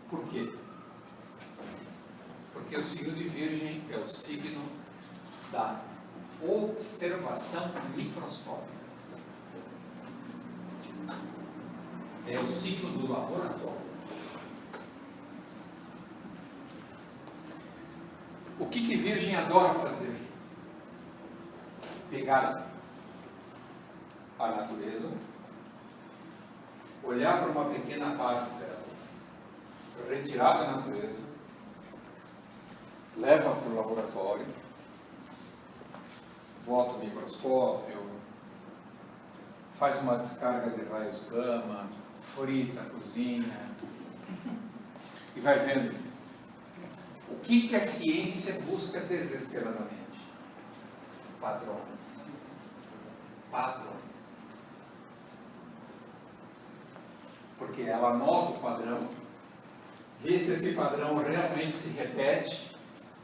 Por quê? Porque o signo de Virgem é o signo da observação microscópica. É o signo do laboratório. O que Virgem adora fazer? Pegar a natureza, olhar para uma pequena parte dela, retirar da natureza, leva para o laboratório, bota o microscópio, faz uma descarga de raios gama, frita, cozinha, e vai vendo o que a ciência busca desesperadamente. Padrões. Padrões. Porque ela nota o padrão, vê se esse padrão realmente se repete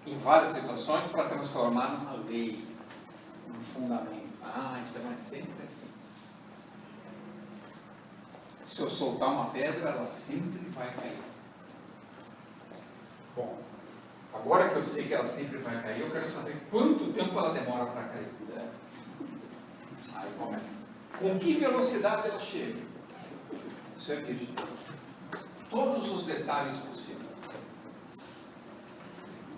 em várias situações para transformar numa lei, num fundamento. Ah, então é sempre assim. Se eu soltar uma pedra, ela sempre vai cair. Bom, agora que eu sei que ela sempre vai cair, eu quero saber quanto tempo ela demora para cair. Aí começa. Com que velocidade ela chega? Isso é Virgem. Todos os detalhes possíveis.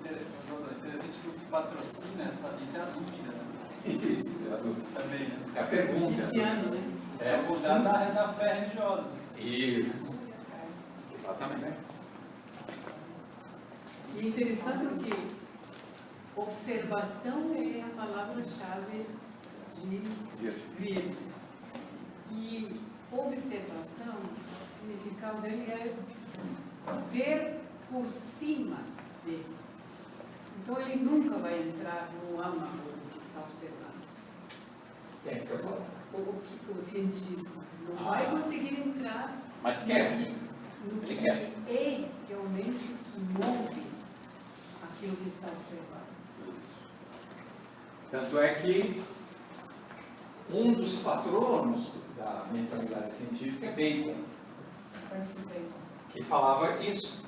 Interessante que o que patrocina isso é a dúvida, né? Isso, é a dúvida. Também, né? É a pergunta. Iniciando, né? É a mudar da fé religiosa. Isso. Exatamente. E é interessante que observação é a palavra-chave de Virgem. E observação, o significado dele é ver por cima dele. Então ele nunca vai entrar no âmago do que está observando. Quem é que você fala? O cientista não vai conseguir entrar Mas quer. no que Ele quer. é realmente o que move aquilo que está observado. Tanto é que um dos patronos da mentalidade científica é Bacon, que falava isso.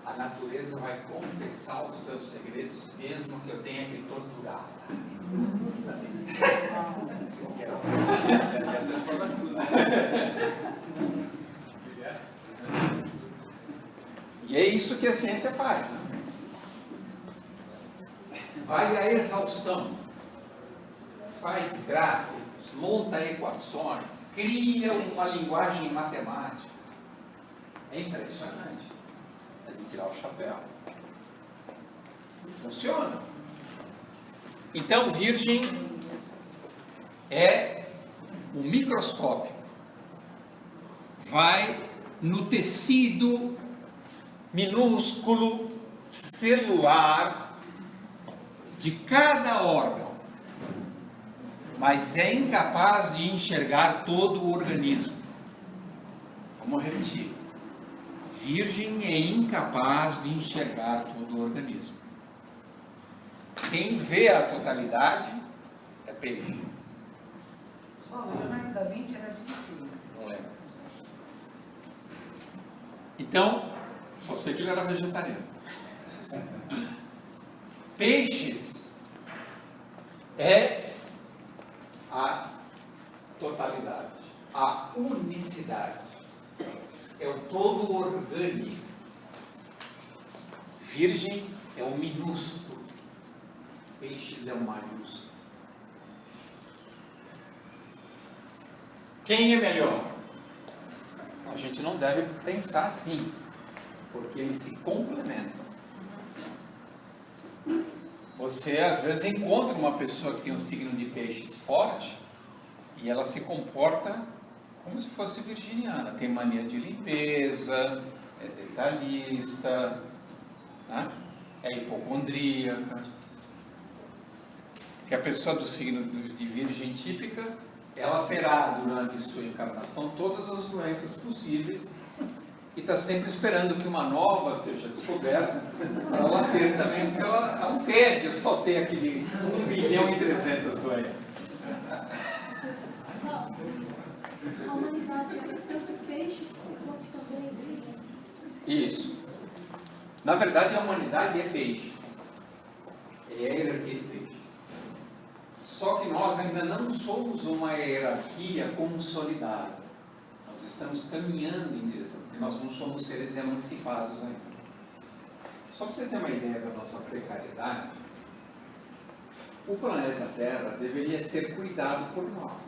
A natureza vai confessar os seus segredos, mesmo que eu tenha que torturá-la. Nossa. Essa é a forma de tudo. E é isso que a ciência faz. Né? Vai à exaustão, faz gráficos, monta equações, cria uma linguagem matemática. É impressionante. É de tirar o chapéu. Funciona. Então, Virgem é um microscópio. Vai no tecido minúsculo, celular, de cada órgão, mas é incapaz de enxergar todo o organismo. Vamos repetir. Virgem é incapaz de enxergar todo o organismo. Quem vê a totalidade é peixe. O Leonardo da Vinci era difícil. Não lembro. Então, só sei que ele era vegetariano. Peixes é a totalidade, a unicidade, é o todo orgânico. Virgem é o minúsculo, Peixes é o maiúsculo. Quem é melhor? A gente não deve pensar assim, porque eles se complementam. Você às vezes encontra uma pessoa que tem um signo de Peixes forte e ela se comporta como se fosse virginiana, tem mania de limpeza, é detalhista, né? É hipocondríaca. Que a pessoa do signo de Virgem típica ela terá durante sua encarnação todas as doenças possíveis e está sempre esperando que uma nova seja descoberta para ela ter também, porque ela é um tédio só ter aquele 1.300.000 doenças. A humanidade é tanto peixe quanto também vida. Isso. Na verdade, a humanidade é peixe. É a hierarquia de peixe. Só que nós ainda não somos uma hierarquia consolidada. Nós estamos caminhando em direção, porque nós não somos seres emancipados ainda. Só para você ter uma ideia da nossa precariedade, o planeta Terra deveria ser cuidado por nós.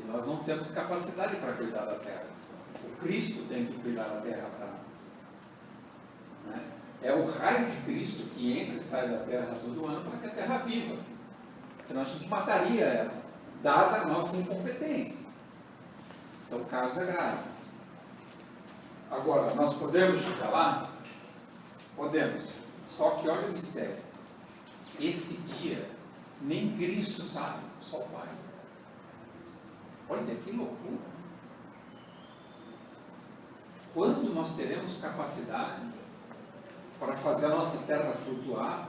E nós não temos capacidade para cuidar da Terra. O Cristo tem que cuidar da Terra para nós. Né? É o raio de Cristo que entra e sai da Terra todo ano para que a Terra viva. Senão a gente mataria ela, dada a nossa incompetência. Então o caso é grave. Agora, nós podemos chegar lá? Podemos. Só que olha o mistério. Esse dia, nem Cristo sabe, só o Pai. Olha que loucura. Quando nós teremos capacidade para fazer a nossa terra flutuar,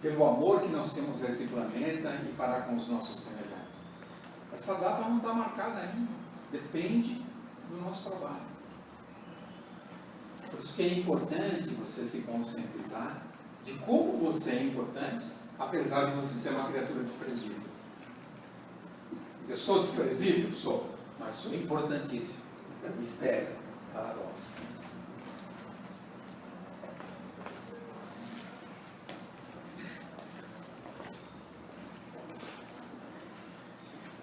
pelo amor que nós temos a esse planeta e para com os nossos semelhantes? Essa data não está marcada ainda. Depende do nosso trabalho. Por isso que é importante você se conscientizar de como você é importante, apesar de você ser uma criatura desprezível. Eu sou desprezível? Sou, mas sou importantíssimo. Mistério, paradoxo.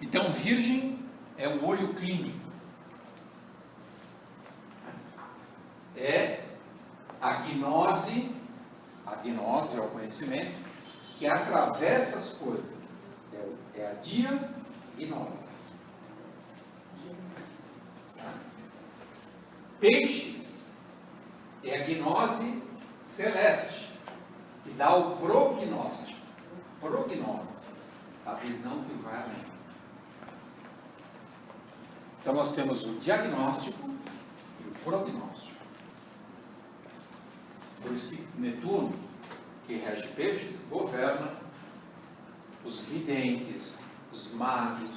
Então, virgem é o olho clínico. É a gnose é o conhecimento que atravessa as coisas. É a diagnose. Peixes é a gnose celeste, que dá o prognóstico. Prognose, a visão que vai além. Então nós temos o diagnóstico e o prognóstico. Por isso que Netuno, que rege peixes, governa os videntes, os magos,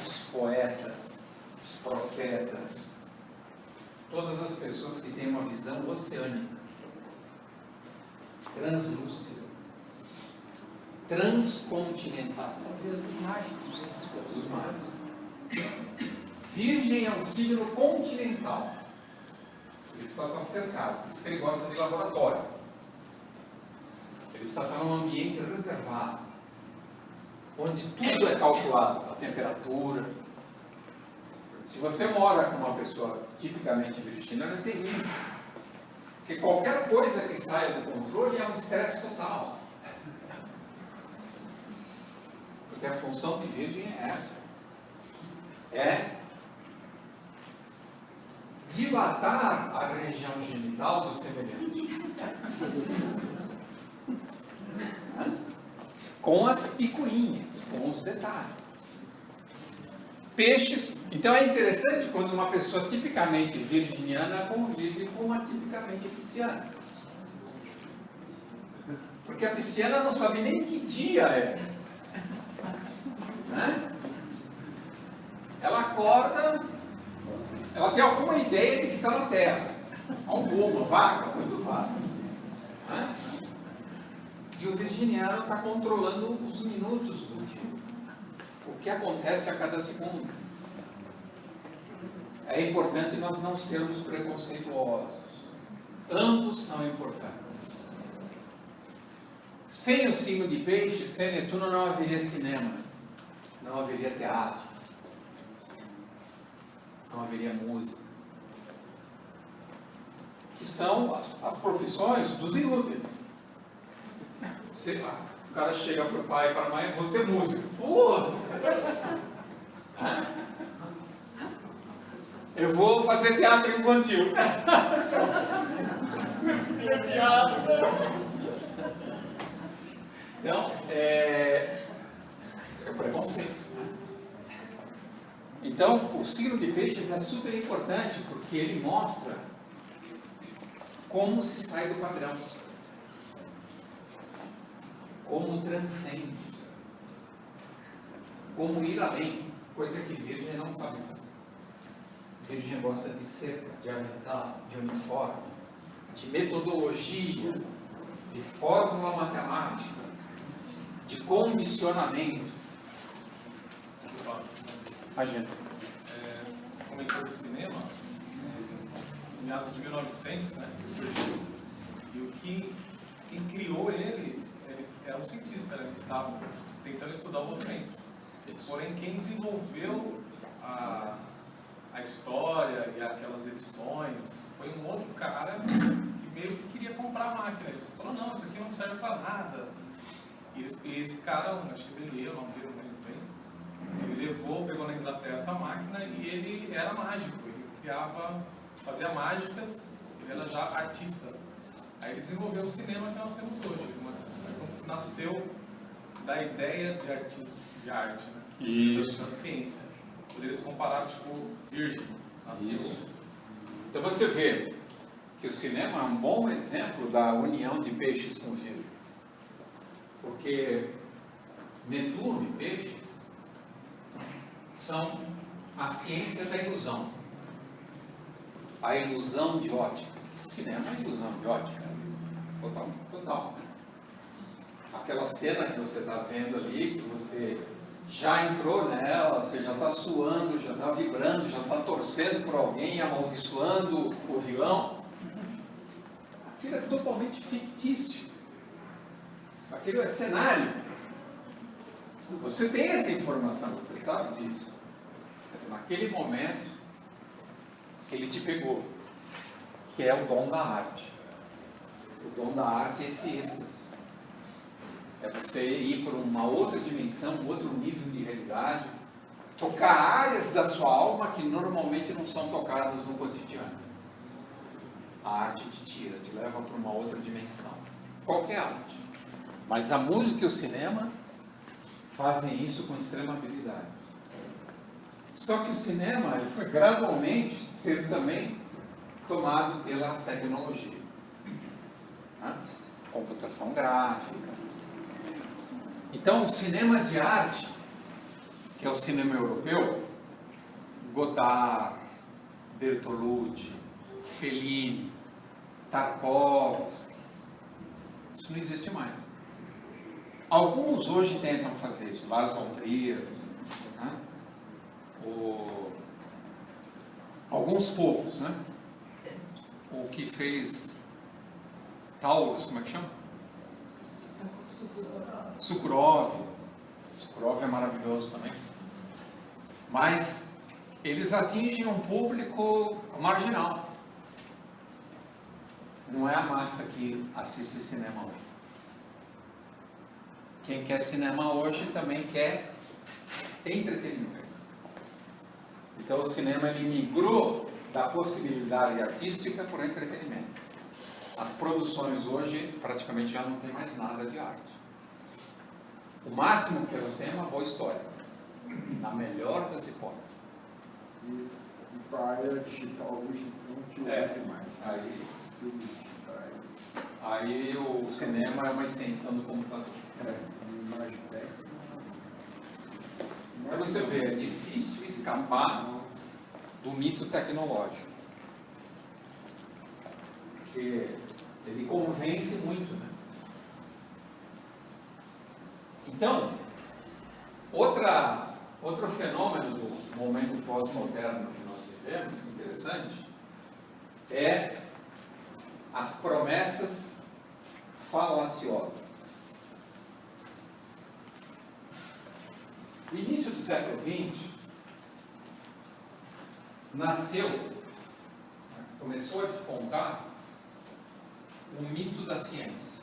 os poetas, os profetas, todas as pessoas que têm uma visão oceânica, translúcida, transcontinental. Deus dos mares. Deus dos mares. Virgem é um signo continental. Ele precisa estar cercado, por isso que ele gosta de laboratório. Ele precisa estar num ambiente reservado, onde tudo é calculado, a temperatura. Se você mora com uma pessoa tipicamente virginiana, é terrível. Porque qualquer coisa que saia do controle é um estresse total. Porque a função de virgem é essa. É dilatar a região genital do semelhante. Com as picuinhas, com os detalhes. Peixes, então é interessante quando uma pessoa tipicamente virginiana convive com uma tipicamente pisciana. Porque a pisciana não sabe nem que dia é. Né? Ela acorda, ela tem alguma ideia de que está na Terra. Alguma, vaga, muito vaga. Né? E o virginiano está controlando os minutos do dia. O que acontece a cada segundo. É importante nós não sermos preconceituosos. Ambos são importantes. Sem o signo de peixe, sem Netuno, não haveria cinema. Não haveria teatro. Não haveria música. Que são as profissões dos inúteis. Sei lá, o cara chega para o pai e para a mãe, você é músico. Pô! Eu vou fazer teatro infantil. É piada. Então, conceito. Né? Então, o signo de peixes é super importante porque ele mostra como se sai do padrão, como transcende, como ir além, coisa que Virgem não sabe fazer. Virgem gosta de cerca, de avental, de uniforme, de metodologia, de fórmula matemática, de condicionamento. Imagina. Você comentou do cinema, em meados de 1900, né, que surgiu. E quem criou ele era um cientista, né, que estava tentando estudar o movimento. Porém, quem desenvolveu a história e aquelas edições foi um outro cara que meio que queria comprar a máquina. Ele falou, não, isso aqui não serve para nada. E esse cara, acho que ele leu, não lembro muito bem, ele pegou na Inglaterra essa máquina e ele era mágico. Ele fazia mágicas, ele era já artista. Aí ele desenvolveu o cinema que nós temos hoje. Mas nasceu da ideia de artista, de arte, né? Isso. Da ciência. Poderia se comparar, tipo, Virgem. Isso. Então você vê que o cinema é um bom exemplo da união de peixes com Virgem. Porque Netuno e peixes são a ciência da ilusão. A ilusão de ótica. O cinema é a ilusão de ótica. Total. Total. Aquela cena que você está vendo ali, que você já entrou nela, você já está suando, já está vibrando, já está torcendo por alguém, amaldiçoando o vilão. Aquilo é totalmente fictício. Aquilo é cenário. Você tem essa informação, você sabe disso. Mas naquele momento, ele te pegou, que é o dom da arte. O dom da arte é esse êxtase. É você ir para uma outra dimensão, um outro nível de realidade, tocar áreas da sua alma que normalmente não são tocadas no cotidiano. A arte te tira, te leva para uma outra dimensão. Qualquer arte. Mas a música e o cinema fazem isso com extrema habilidade. Só que o cinema ele foi gradualmente sendo também tomado pela tecnologia. Né? Computação gráfica. Então, o cinema de arte, que é o cinema europeu, Godard, Bertolucci, Fellini, Tarkovsky, isso não existe mais. Alguns hoje tentam fazer isso, Lars von Trier, né? Alguns poucos, né? O que fez Taurus, como é que chama? Sukhorov é maravilhoso também. Mas eles atingem um público marginal. Não é a massa que assiste cinema hoje. Quem quer cinema hoje também quer entretenimento. Então o cinema ele migrou da possibilidade artística por entretenimento. As produções hoje praticamente já não tem mais nada de arte. O máximo que elas têm é uma boa história, na melhor das hipóteses. E para a área digital hoje, então, que hoje mais. Os filmes digitais. Aí o cinema é uma extensão do computador. Uma imagem péssima. Para você ver, é difícil escapar do mito tecnológico. Porque ele convence muito, né? Então, outro fenômeno do momento pós-moderno que nós vivemos, interessante, é as promessas falaciosas. No início do século XX, começou a despontar o mito da ciência.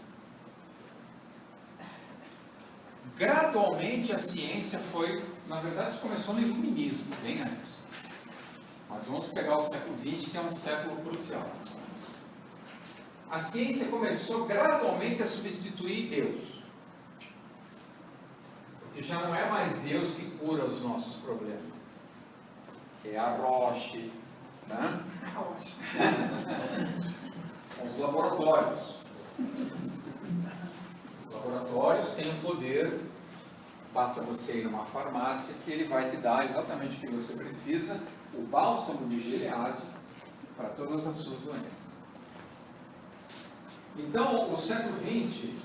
Gradualmente a ciência foi, na verdade, isso começou no iluminismo, bem antes. Mas vamos pegar o século XX, que é um século crucial. A ciência começou gradualmente a substituir Deus. Porque Porque já não é mais Deus que cura os nossos problemas. É a Roche, né? São os laboratórios. Os laboratórios têm o poder, basta você ir numa farmácia que ele vai te dar exatamente o que você precisa, o bálsamo de Gileade para todas as suas doenças. Então, o século XX,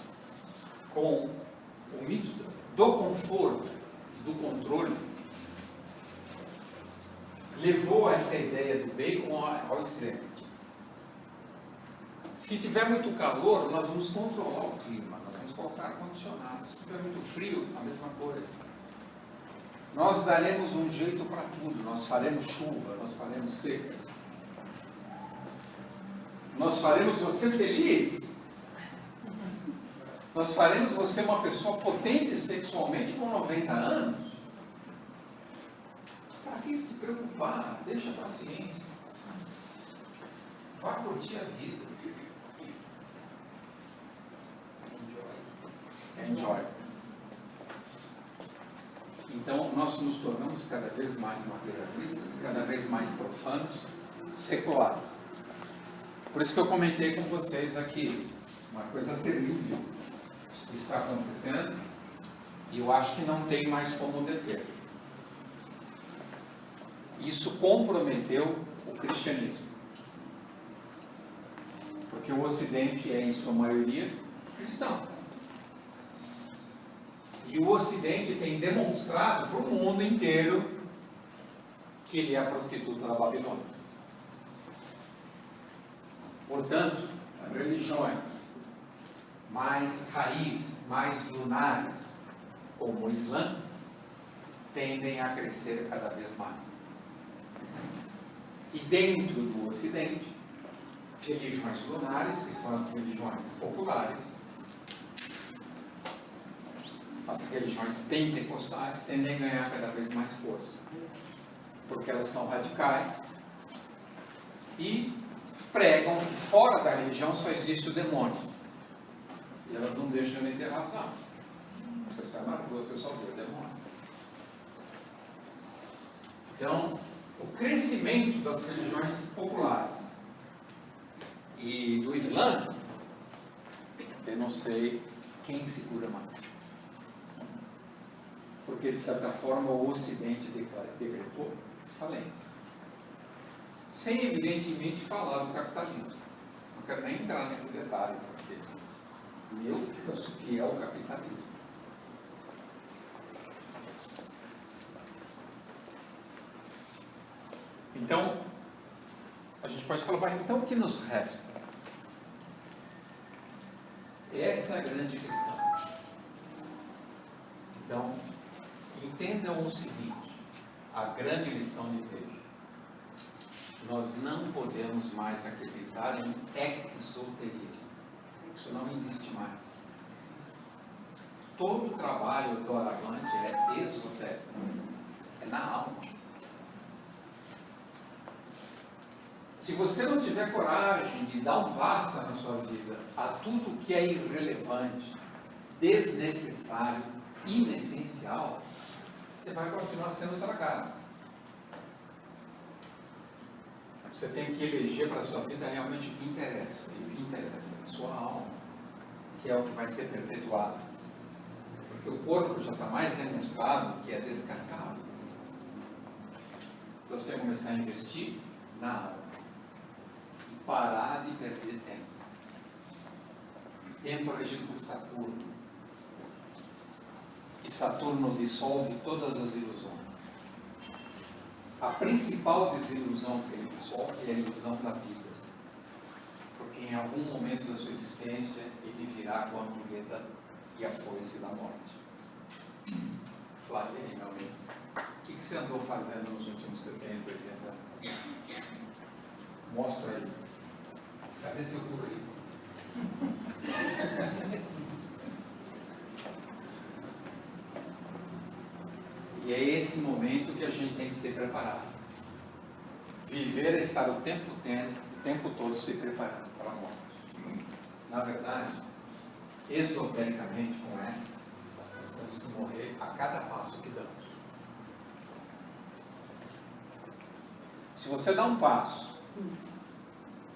com o mito do conforto e do controle, levou essa ideia do bacon ao extremo. Se tiver muito calor, nós vamos controlar o clima, nós vamos colocar ar-condicionado. Se tiver muito frio, a mesma coisa. Nós daremos um jeito para tudo, nós faremos chuva, nós faremos seca. Nós faremos você feliz. Nós faremos você uma pessoa potente sexualmente com 90 anos. Para que se preocupar? Deixa para a ciência. Vá curtir a vida. Enjoy. Então, nós nos tornamos cada vez mais materialistas, cada vez mais profanos, seculares. Por isso que eu comentei com vocês aqui, uma coisa terrível que está acontecendo, e eu acho que não tem mais como deter. Isso comprometeu o cristianismo. Porque o Ocidente é, em sua maioria, cristão. E o Ocidente tem demonstrado para o mundo inteiro que ele é a prostituta da Babilônia. Portanto, religiões mais raiz, mais lunares, como o Islã, tendem a crescer cada vez mais. E dentro do Ocidente, religiões lunares, que são as religiões populares, as religiões pentecostais, tendem a ganhar cada vez mais força, porque elas são radicais e pregam que fora da religião só existe o demônio. E elas não deixam de ter razão. Você sai na rua, você só vê o demônio. Então, o crescimento das religiões populares e do Islã, eu não sei quem segura mais. Porque, de certa forma, o Ocidente decretou falência. Sem, evidentemente, falar do capitalismo. Não quero nem entrar nesse detalhe, porque eu penso que é o capitalismo. Então, a gente pode falar, então o que nos resta? Essa é a grande questão. Então, entendam o seguinte, a grande lição de Pedro. Nós não podemos mais acreditar em exoterismo. Isso não existe mais. Todo o trabalho do Aravante é esotérico. É na alma. Se você não tiver coragem de dar um basta na sua vida a tudo que é irrelevante, desnecessário, inessencial, você vai continuar sendo tragado. Você tem que eleger para a sua vida realmente o que interessa. E o que interessa é a sua alma, que é o que vai ser perpetuado. Porque o corpo já está mais demonstrado que é descartável. Então você vai começar a investir na alma. E parar de perder tempo. Tempo é regido por Saturno. E Saturno dissolve todas as ilusões. A principal desilusão que ele dissolve é a ilusão da vida. Porque em algum momento da sua existência ele virá com a ampulheta e a foice da morte. Flávia, meu amigo, o que você andou fazendo nos últimos 70, 80 anos? Mostra aí. Cadê seu currículo? E é esse momento que a gente tem que ser preparado. Viver é estar o tempo todo se preparando para a morte. Na verdade, esotericamente, com essa, nós Cristo morrer a cada passo que damos. Se você dá um passo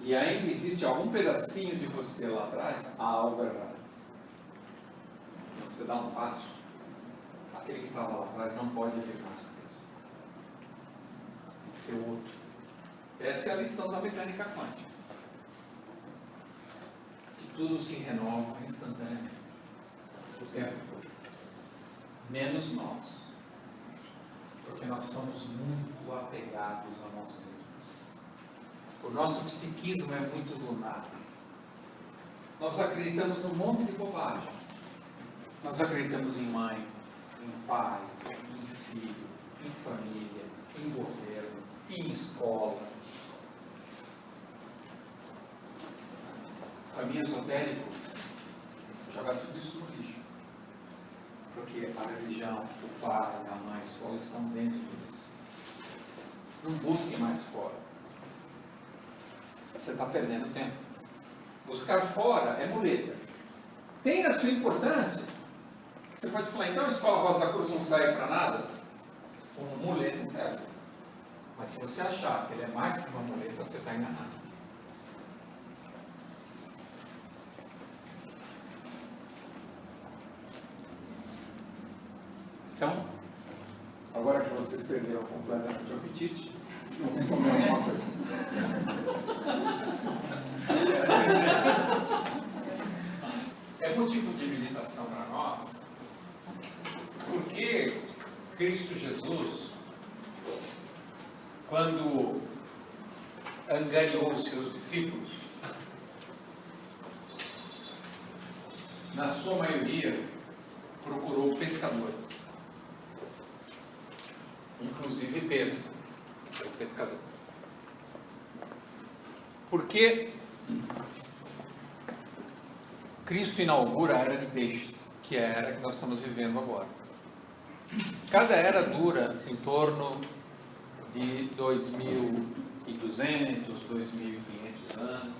e ainda existe algum pedacinho de você lá atrás, há algo errado. Se você dá um passo, aquele que estava lá atrás não pode ficar mais com isso. Tem que ser outro. Essa é a lição da mecânica quântica. Que tudo se renova instantaneamente. O tempo todo. Menos nós. Porque nós somos muito apegados a nós mesmos. O nosso psiquismo é muito lunar. Nós acreditamos num monte de bobagem. Nós acreditamos em mãe, em pai, em filho, em família, em governo, em escola. O caminho esotérico joga tudo isso no lixo. Porque a religião, o pai, a mãe, a escola estão dentro disso. Não busquem mais fora. Você está perdendo tempo. Buscar fora é muleta. Tem a sua importância. Você pode falar, então a escola Rosa Cruz não serve para nada? Como muleta serve. Mas se você achar que ele é mais que uma muleta, você está enganado. Então, agora que vocês perderam completamente o apetite, vamos comer alguma coisa. É motivo de meditação para nós, porque Cristo Jesus, quando angariou os seus discípulos, na sua maioria, procurou pescadores. Inclusive Pedro, o pescador. Porque Cristo inaugura a era de peixes, que é a era que nós estamos vivendo agora. Cada era dura em torno de 2.200, 2.500 anos,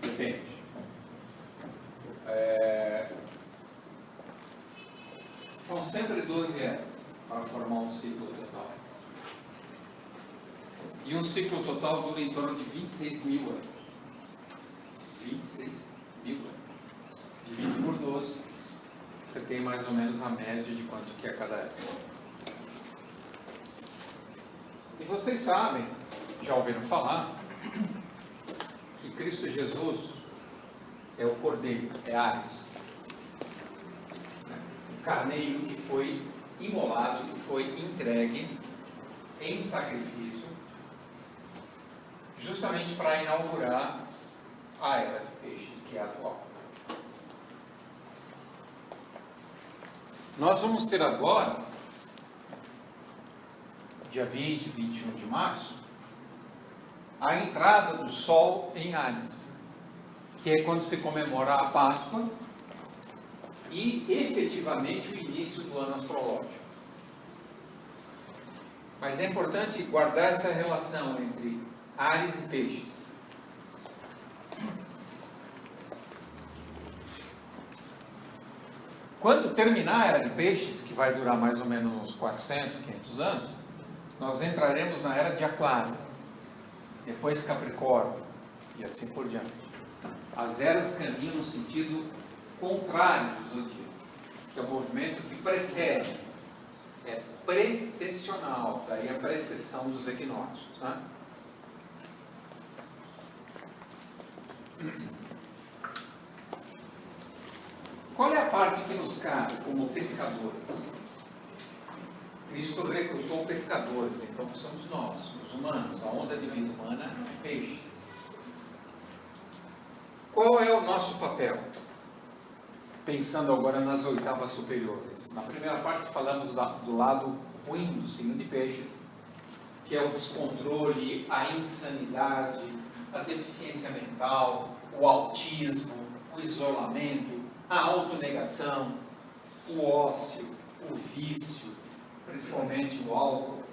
depende. São sempre 12 eras para formar um ciclo total. E um ciclo total dura em torno de 26 mil anos. 26 mil anos. Divide por 12, você tem mais ou menos a média de quanto que é cada era. E vocês sabem, já ouviram falar, que Cristo Jesus é o Cordeiro, é Ares. O carneiro que foi imolado, que foi entregue em sacrifício, justamente para inaugurar a era de peixes, que é a atual. Nós vamos ter agora, dia 20, 21 de março, a entrada do Sol em Áries, que é quando se comemora a Páscoa e, efetivamente, o início do ano astrológico. Mas é importante guardar essa relação entre Áries e Peixes. Quando terminar a era de Peixes, que vai durar mais ou menos uns 400, 500 anos, nós entraremos na era de Aquário, depois Capricórnio, e assim por diante. As eras caminham no sentido contrário do zodíaco, que é o movimento que precede, é precessional, daí a precessão dos equinócios. Tá? Qual é a parte que nos cabe como pescadores? Cristo recrutou pescadores, então somos nós, os humanos, a onda de vida humana é peixes. Qual é o nosso papel? Pensando agora nas oitavas superiores. Na primeira parte falamos do lado ruim do signo de peixes, que é o descontrole, a insanidade, a deficiência mental, o autismo, o isolamento, a autonegação, o ócio, o vício, principalmente o álcool.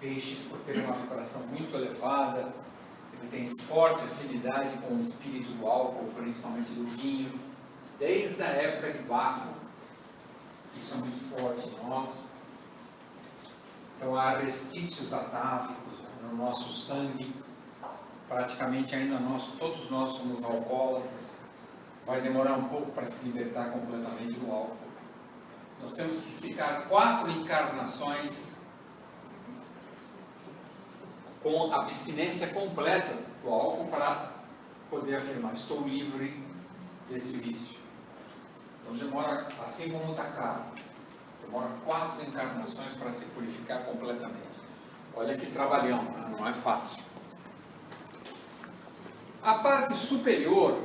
Peixes, por ter uma vibração muito elevada, ele tem forte afinidade com o espírito do álcool, principalmente do vinho, desde a época de Baco. Isso é muito forte em nós. Então há resquícios atávicos no nosso sangue. Praticamente ainda todos nós somos alcoólatras. Vai demorar um pouco para se libertar completamente do álcool. Nós temos que ficar 4 encarnações com abstinência completa do álcool para poder afirmar: estou livre desse vício. Então demora, assim como está caro, demora 4 encarnações para se purificar completamente. Olha que trabalhão, não é fácil. A parte superior,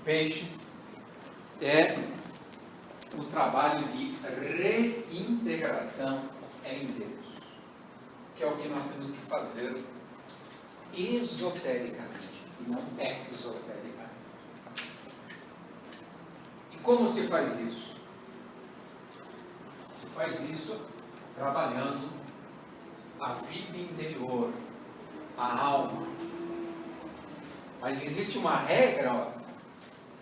peixes, é o trabalho de reintegração em Deus, que é o que nós temos que fazer esotericamente, e não exotericamente. E como se faz isso? Se faz isso trabalhando a vida interior, a alma. Mas existe uma regra, ó.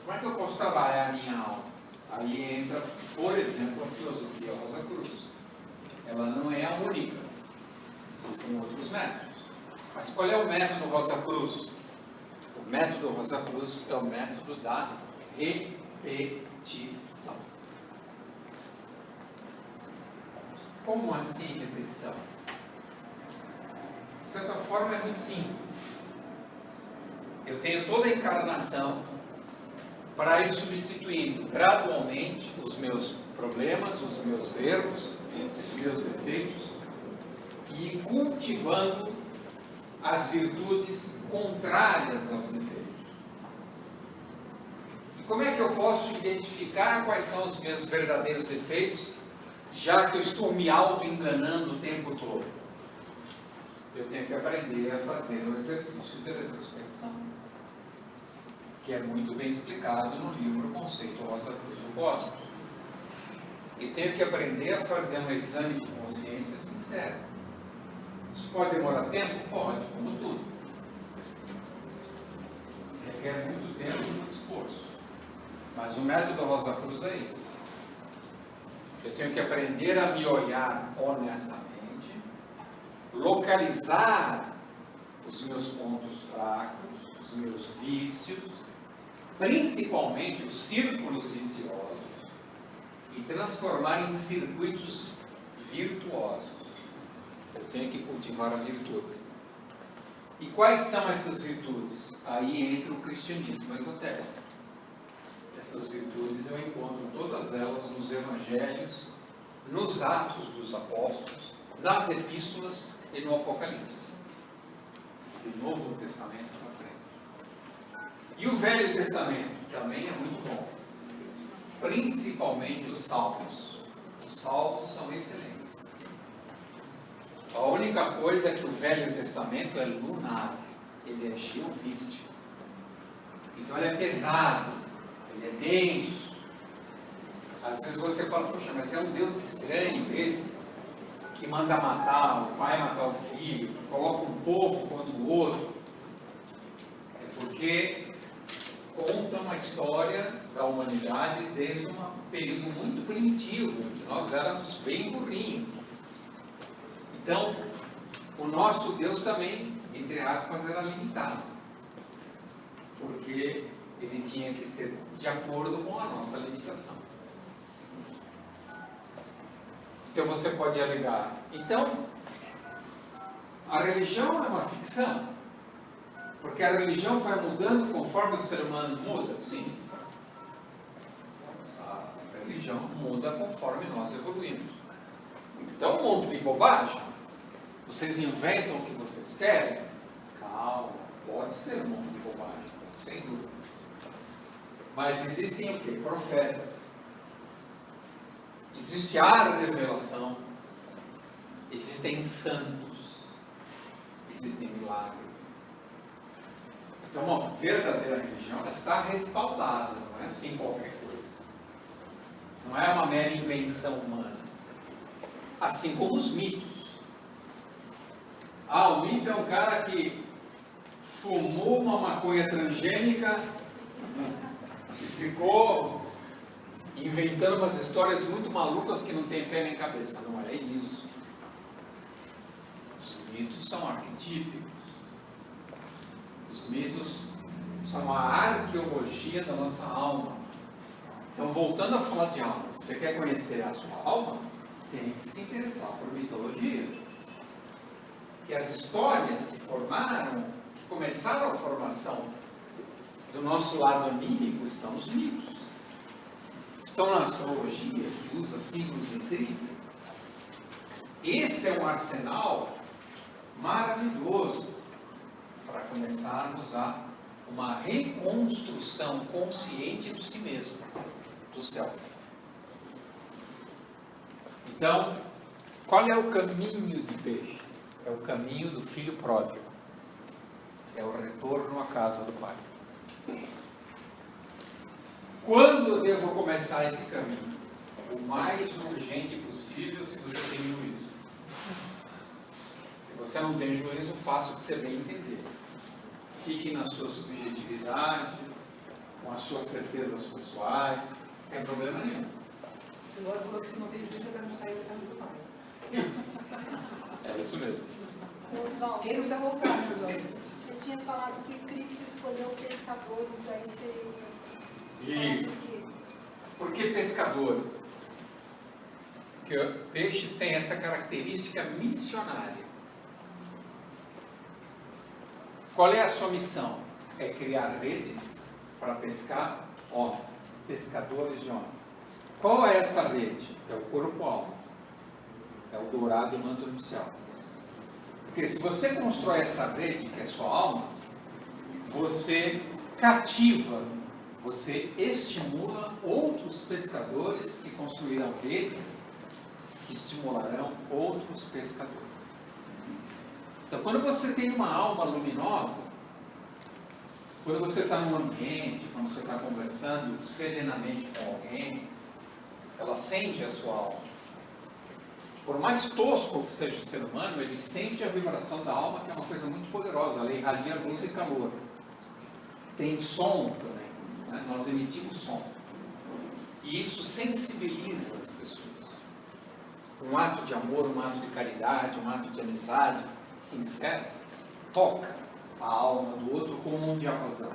Como é que eu posso trabalhar a minha alma? Aí entra, por exemplo, a filosofia Rosa Cruz. Ela não é a única. Existem outros métodos. Mas qual é o método Rosa Cruz? O método Rosa Cruz é o método da repetição. Como assim repetição? De certa forma é muito simples. Eu tenho toda a encarnação para ir substituindo gradualmente os meus problemas, os meus erros, os meus defeitos e cultivando as virtudes contrárias aos defeitos. E como é que eu posso identificar quais são os meus verdadeiros defeitos, já que eu estou me auto-enganando o tempo todo? Eu tenho que aprender a fazer o exercício de retrospecção, que é muito bem explicado no livro Conceito Rosa Cruz do Cosmos. E tenho que aprender a fazer um exame de consciência sincero. Isso pode demorar tempo? Pode, como tudo. Requer muito tempo e muito esforço. Mas o método Rosa Cruz é isso. Eu tenho que aprender a me olhar honestamente, localizar os meus pontos fracos, os meus vícios, principalmente os círculos viciosos, e transformar em circuitos virtuosos. Eu tenho que cultivar a virtude. E quais são essas virtudes? Aí entra o cristianismo esotérico. Essas virtudes eu encontro todas elas nos evangelhos, nos Atos dos Apóstolos, nas epístolas e no Apocalipse. O Novo Testamento para frente. E o Velho Testamento também é muito bom. Principalmente os Salmos. Os Salmos são excelentes. A única coisa é que o Velho Testamento é lunar. Ele é geovístico. Então ele é pesado. Ele é denso. Às vezes você fala, poxa, mas é um Deus estranho esse, que manda matar, o pai matar o filho, que coloca um povo contra o outro. É porque conta uma história da humanidade desde um período muito primitivo, em que nós éramos bem burrinhos. Então, o nosso Deus também, entre aspas, era limitado, porque ele tinha que ser de acordo com a nossa limitação. Então você pode alegar, então, a religião é uma ficção, porque a religião vai mudando conforme o ser humano muda? Sim. A religião muda conforme nós evoluímos. Então, um monte de bobagem. Vocês inventam o que vocês querem? Calma, pode ser um monte de bobagem, sem dúvida. Mas existem o quê? Profetas. Existe a revelação. Existem santos. Existem milagres. Então, uma verdadeira religião ela está respaldada, não é assim qualquer coisa. Não é uma mera invenção humana. Assim como os mitos. O mito é um cara que fumou uma maconha transgênica e ficou inventando umas histórias muito malucas que não tem pé nem cabeça. Não é isso. Os mitos são arquetípicos. Os mitos são a arqueologia da nossa alma. Então, voltando a falar de alma, você quer conhecer a sua alma? Tem que se interessar por mitologia. Que as histórias que começaram a formação do nosso lado anímico estão nos mitos. Estão na astrologia, que usa símbolos incríveis. Esse é um arsenal maravilhoso para começarmos a uma reconstrução consciente do si mesmo, do self. Então, qual é o caminho de Peixes? É o caminho do filho pródigo. É o retorno à casa do pai. Quando eu devo começar esse caminho? O mais urgente possível, se você tem juízo. Se você não tem juízo, faça o que você bem entender. Fique na sua subjetividade, com as suas certezas pessoais, não tem problema nenhum. Agora falou que se não tem juízo, é para não sair da casa do pai. Isso. É isso mesmo. Oswaldo, Quem não precisa voltar, né, Oswaldo? você tinha falado que Cristo escolheu pescadores, aí você... Isso. Por que pescadores? Porque peixes têm essa característica missionária. Qual é a sua missão? É criar redes para pescar homens, pescadores de homens. Qual é essa rede? É o corpo-alma. É o dourado manto nupcial. Porque se você constrói essa rede, que é sua alma, você cativa, você estimula outros pescadores que construirão redes que estimularão outros pescadores. Então, quando você tem uma alma luminosa, quando você está num ambiente, quando você está conversando serenamente com alguém, ela acende a sua alma. Por mais tosco que seja o ser humano, ele sente a vibração da alma, que é uma coisa muito poderosa. Ela irradia luz e calor. Tem som também, né? Nós emitimos som. E isso sensibiliza as pessoas. Um ato de amor, um ato de caridade, um ato de amizade sincero, toca a alma do outro como um diapasão.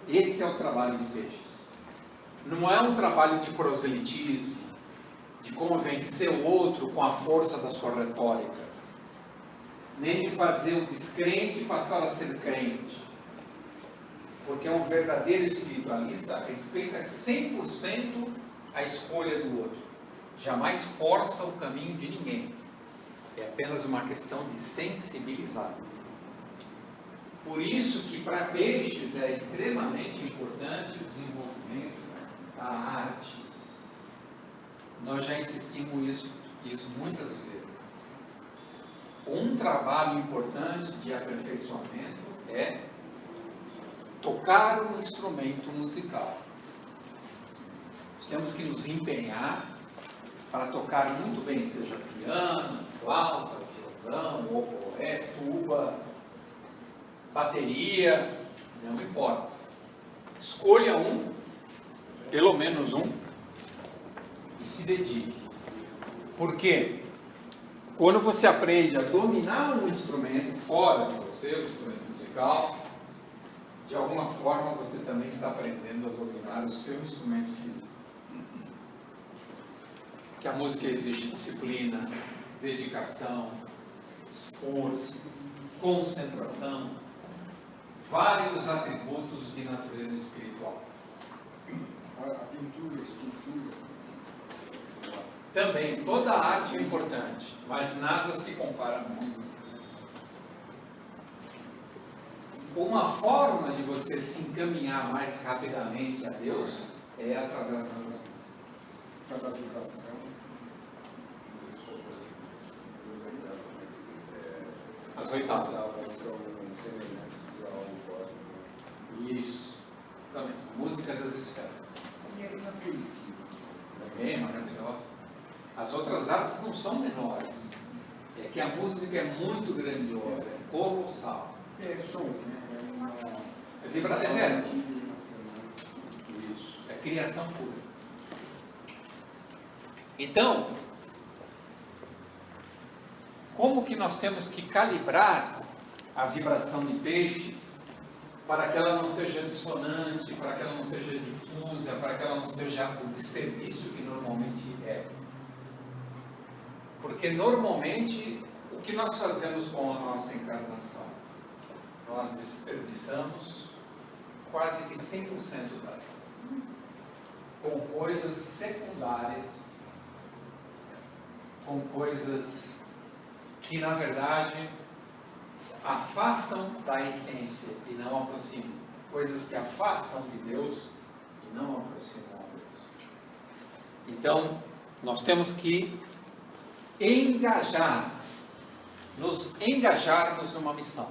Esse é o trabalho de Peixes. Não é um trabalho de proselitismo, de convencer o outro com a força da sua retórica, nem de fazer o descrente passar a ser crente, porque um verdadeiro espiritualista respeita 100% a escolha do outro, jamais força o caminho de ninguém, é apenas uma questão de sensibilizar. Por isso que para Peixes é extremamente importante o desenvolvimento da arte. Nós já insistimos isso muitas vezes. Um trabalho importante de aperfeiçoamento é tocar um instrumento musical. Nós temos que nos empenhar para tocar muito bem, seja piano, flauta, violão, oboé, tuba, bateria, não importa. Escolha um, pelo menos um, e se dedique. Por quê? Quando você aprende a dominar um instrumento fora de você, o instrumento musical, de alguma forma você também está aprendendo a dominar o seu instrumento físico. Que a música exige disciplina, dedicação, esforço, concentração, vários atributos de natureza espiritual. A pintura, a escultura. Também, toda arte é importante, mas nada se compara à música. Uma forma de você se encaminhar mais rapidamente a Deus é através da música. Cada vibração. As oitavas. São semelhantes ao cósmico. Isso. Também. Música das esferas. E aí na poesia? Também é maravilhosa. As outras artes não são menores. É que a música é muito grandiosa, é colossal. É som, né? É vibra- é verbo. Isso. É criação pura. Então, como que nós temos que calibrar a vibração de peixes para que ela não seja dissonante, para que ela não seja difusa, para que ela não seja o desperdício que normalmente é? Porque normalmente o que nós fazemos com a nossa encarnação? Nós desperdiçamos quase que 100% dela, com coisas secundárias, com coisas que na verdade afastam da essência e não aproximam, coisas que afastam de Deus e não aproximam a Deus. Então, nós temos que nos engajarmos numa missão,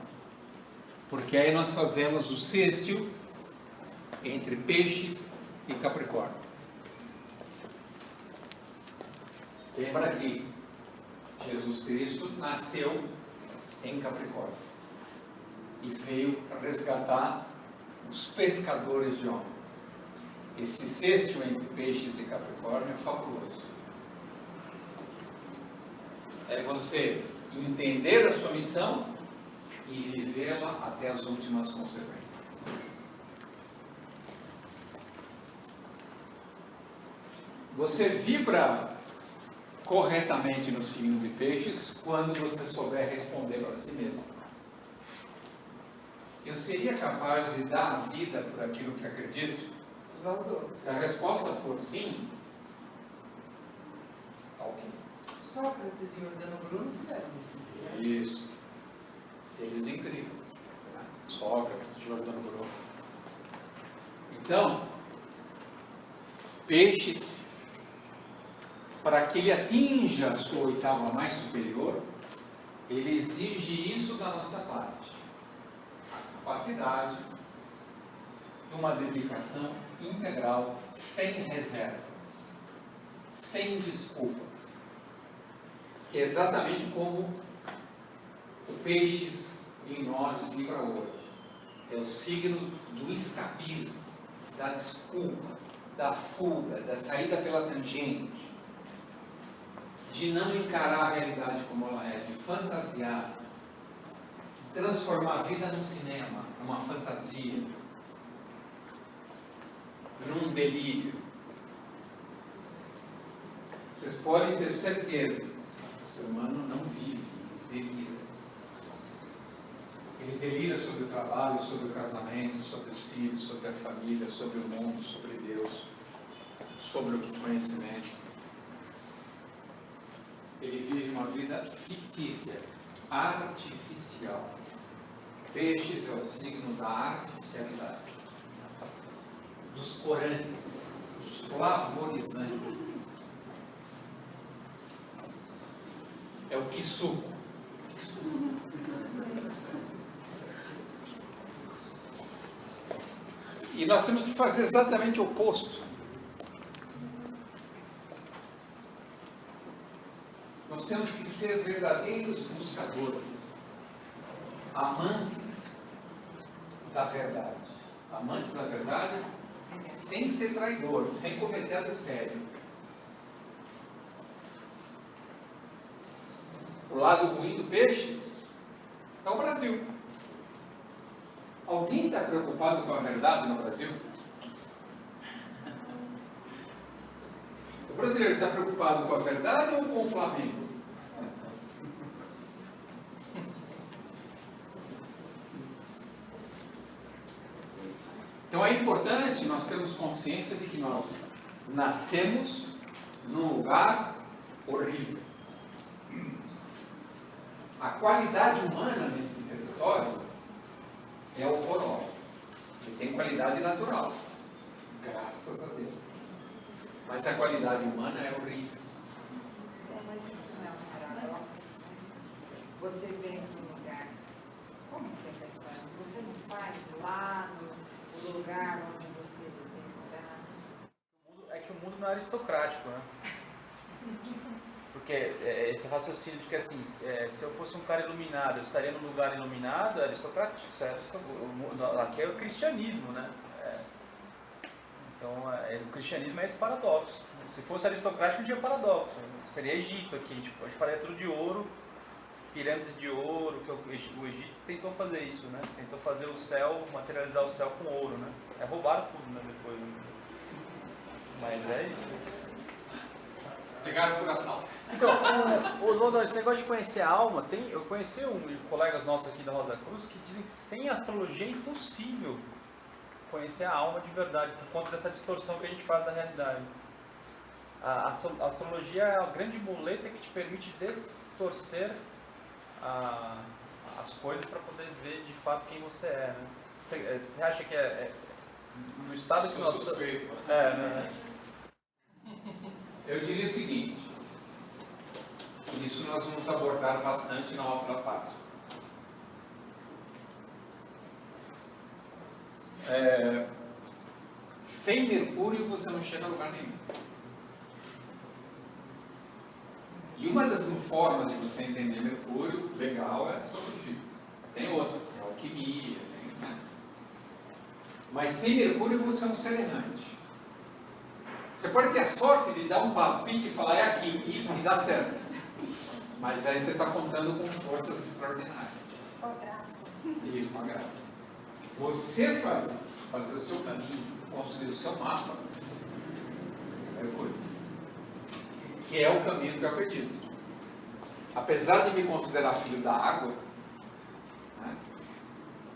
porque aí nós fazemos o sextil entre Peixes e Capricórnio. Lembra que Jesus Cristo nasceu em Capricórnio e veio resgatar os pescadores de homens. Esse sextil entre Peixes e Capricórnio é fabuloso. É você entender a sua missão e vivê-la até as últimas consequências. Você vibra corretamente no signo de Peixes quando você souber responder para si mesmo. Eu seria capaz de dar a vida por aquilo que acredito? Os valores. Se a resposta for sim, tá ok. Sócrates e Jordano Bruno fizeram isso. Isso. Seres incríveis. Sócrates, Jordano Bruno. Então, Peixes, para que ele atinja a sua oitava mais superior, ele exige isso da nossa parte. A capacidade de uma dedicação integral, sem reservas, sem desculpas. Que é exatamente como o Peixes em nós vibra hoje. É o signo do escapismo, da desculpa, da fuga, da saída pela tangente, de não encarar a realidade como ela é, de fantasiar, de transformar a vida num cinema, numa fantasia, num delírio. Vocês podem ter certeza, o ser humano não vive, delira. Ele delira sobre o trabalho, sobre o casamento, sobre os filhos, sobre a família, sobre o mundo, sobre Deus, sobre o conhecimento. Ele vive uma vida fictícia, artificial. Peixes é o signo da artificialidade, dos corantes, dos flavorizantes. É o quissuco. E nós temos que fazer exatamente o oposto. Nós temos que ser verdadeiros buscadores, amantes da verdade. Amantes da verdade sem ser traidor, sem cometer adultério. O lado ruim do Peixes é o Brasil. Alguém está preocupado com a verdade no Brasil? O brasileiro está preocupado com a verdade ou com o Flamengo? Então é importante nós termos consciência de que nós nascemos num lugar horrível. A qualidade humana nesse território é horrorosa. E tem qualidade natural, graças a Deus. Mas a qualidade humana é horrível. Mas isso não é um paradoxo? Você vem para um lugar, como que é essa história? Você não faz lá no lugar onde você vem morar? É que o mundo não é aristocrático, né? Porque esse raciocínio de que assim, se eu fosse um cara iluminado, eu estaria num lugar iluminado, é aristocrático, certo? Aqui é o cristianismo, né? Então, o cristianismo é esse paradoxo. Se fosse aristocrático, não tinha paradoxo. Seria Egito aqui, tipo, a gente faria tudo de ouro, pirâmides de ouro, que o Egito tentou fazer isso, né? Tentou fazer o céu, materializar o céu com ouro, né? Roubaram tudo, né, depois. Né? Mas é isso. Pegaram por assalto. Então, Oswaldo, esse negócio de conhecer a alma, eu conheci colegas nossos aqui da Rosa Cruz que dizem que sem astrologia é impossível conhecer a alma de verdade, por conta dessa distorção que a gente faz da realidade. A astrologia é a grande muleta que te permite distorcer as coisas para poder ver de fato quem você é. Né? Você acha que no estado que nós estamos... né? Eu diria o seguinte, isso nós vamos abordar bastante na outra parte. Sem Mercúrio você não chega a lugar nenhum. E uma das formas de você entender Mercúrio, legal, é a astrologia. Tem outras, a alquimia, né? Mas sem Mercúrio você é um ser errante. Você pode ter a sorte de dar um palpite e falar, é aqui, e dá certo. Mas aí você está contando com forças extraordinárias. Com a graça. Isso, com a graça. Você fazer o seu caminho, construir o seu mapa, Mercúrio, que é o caminho que eu acredito. Apesar de me considerar filho da água, né,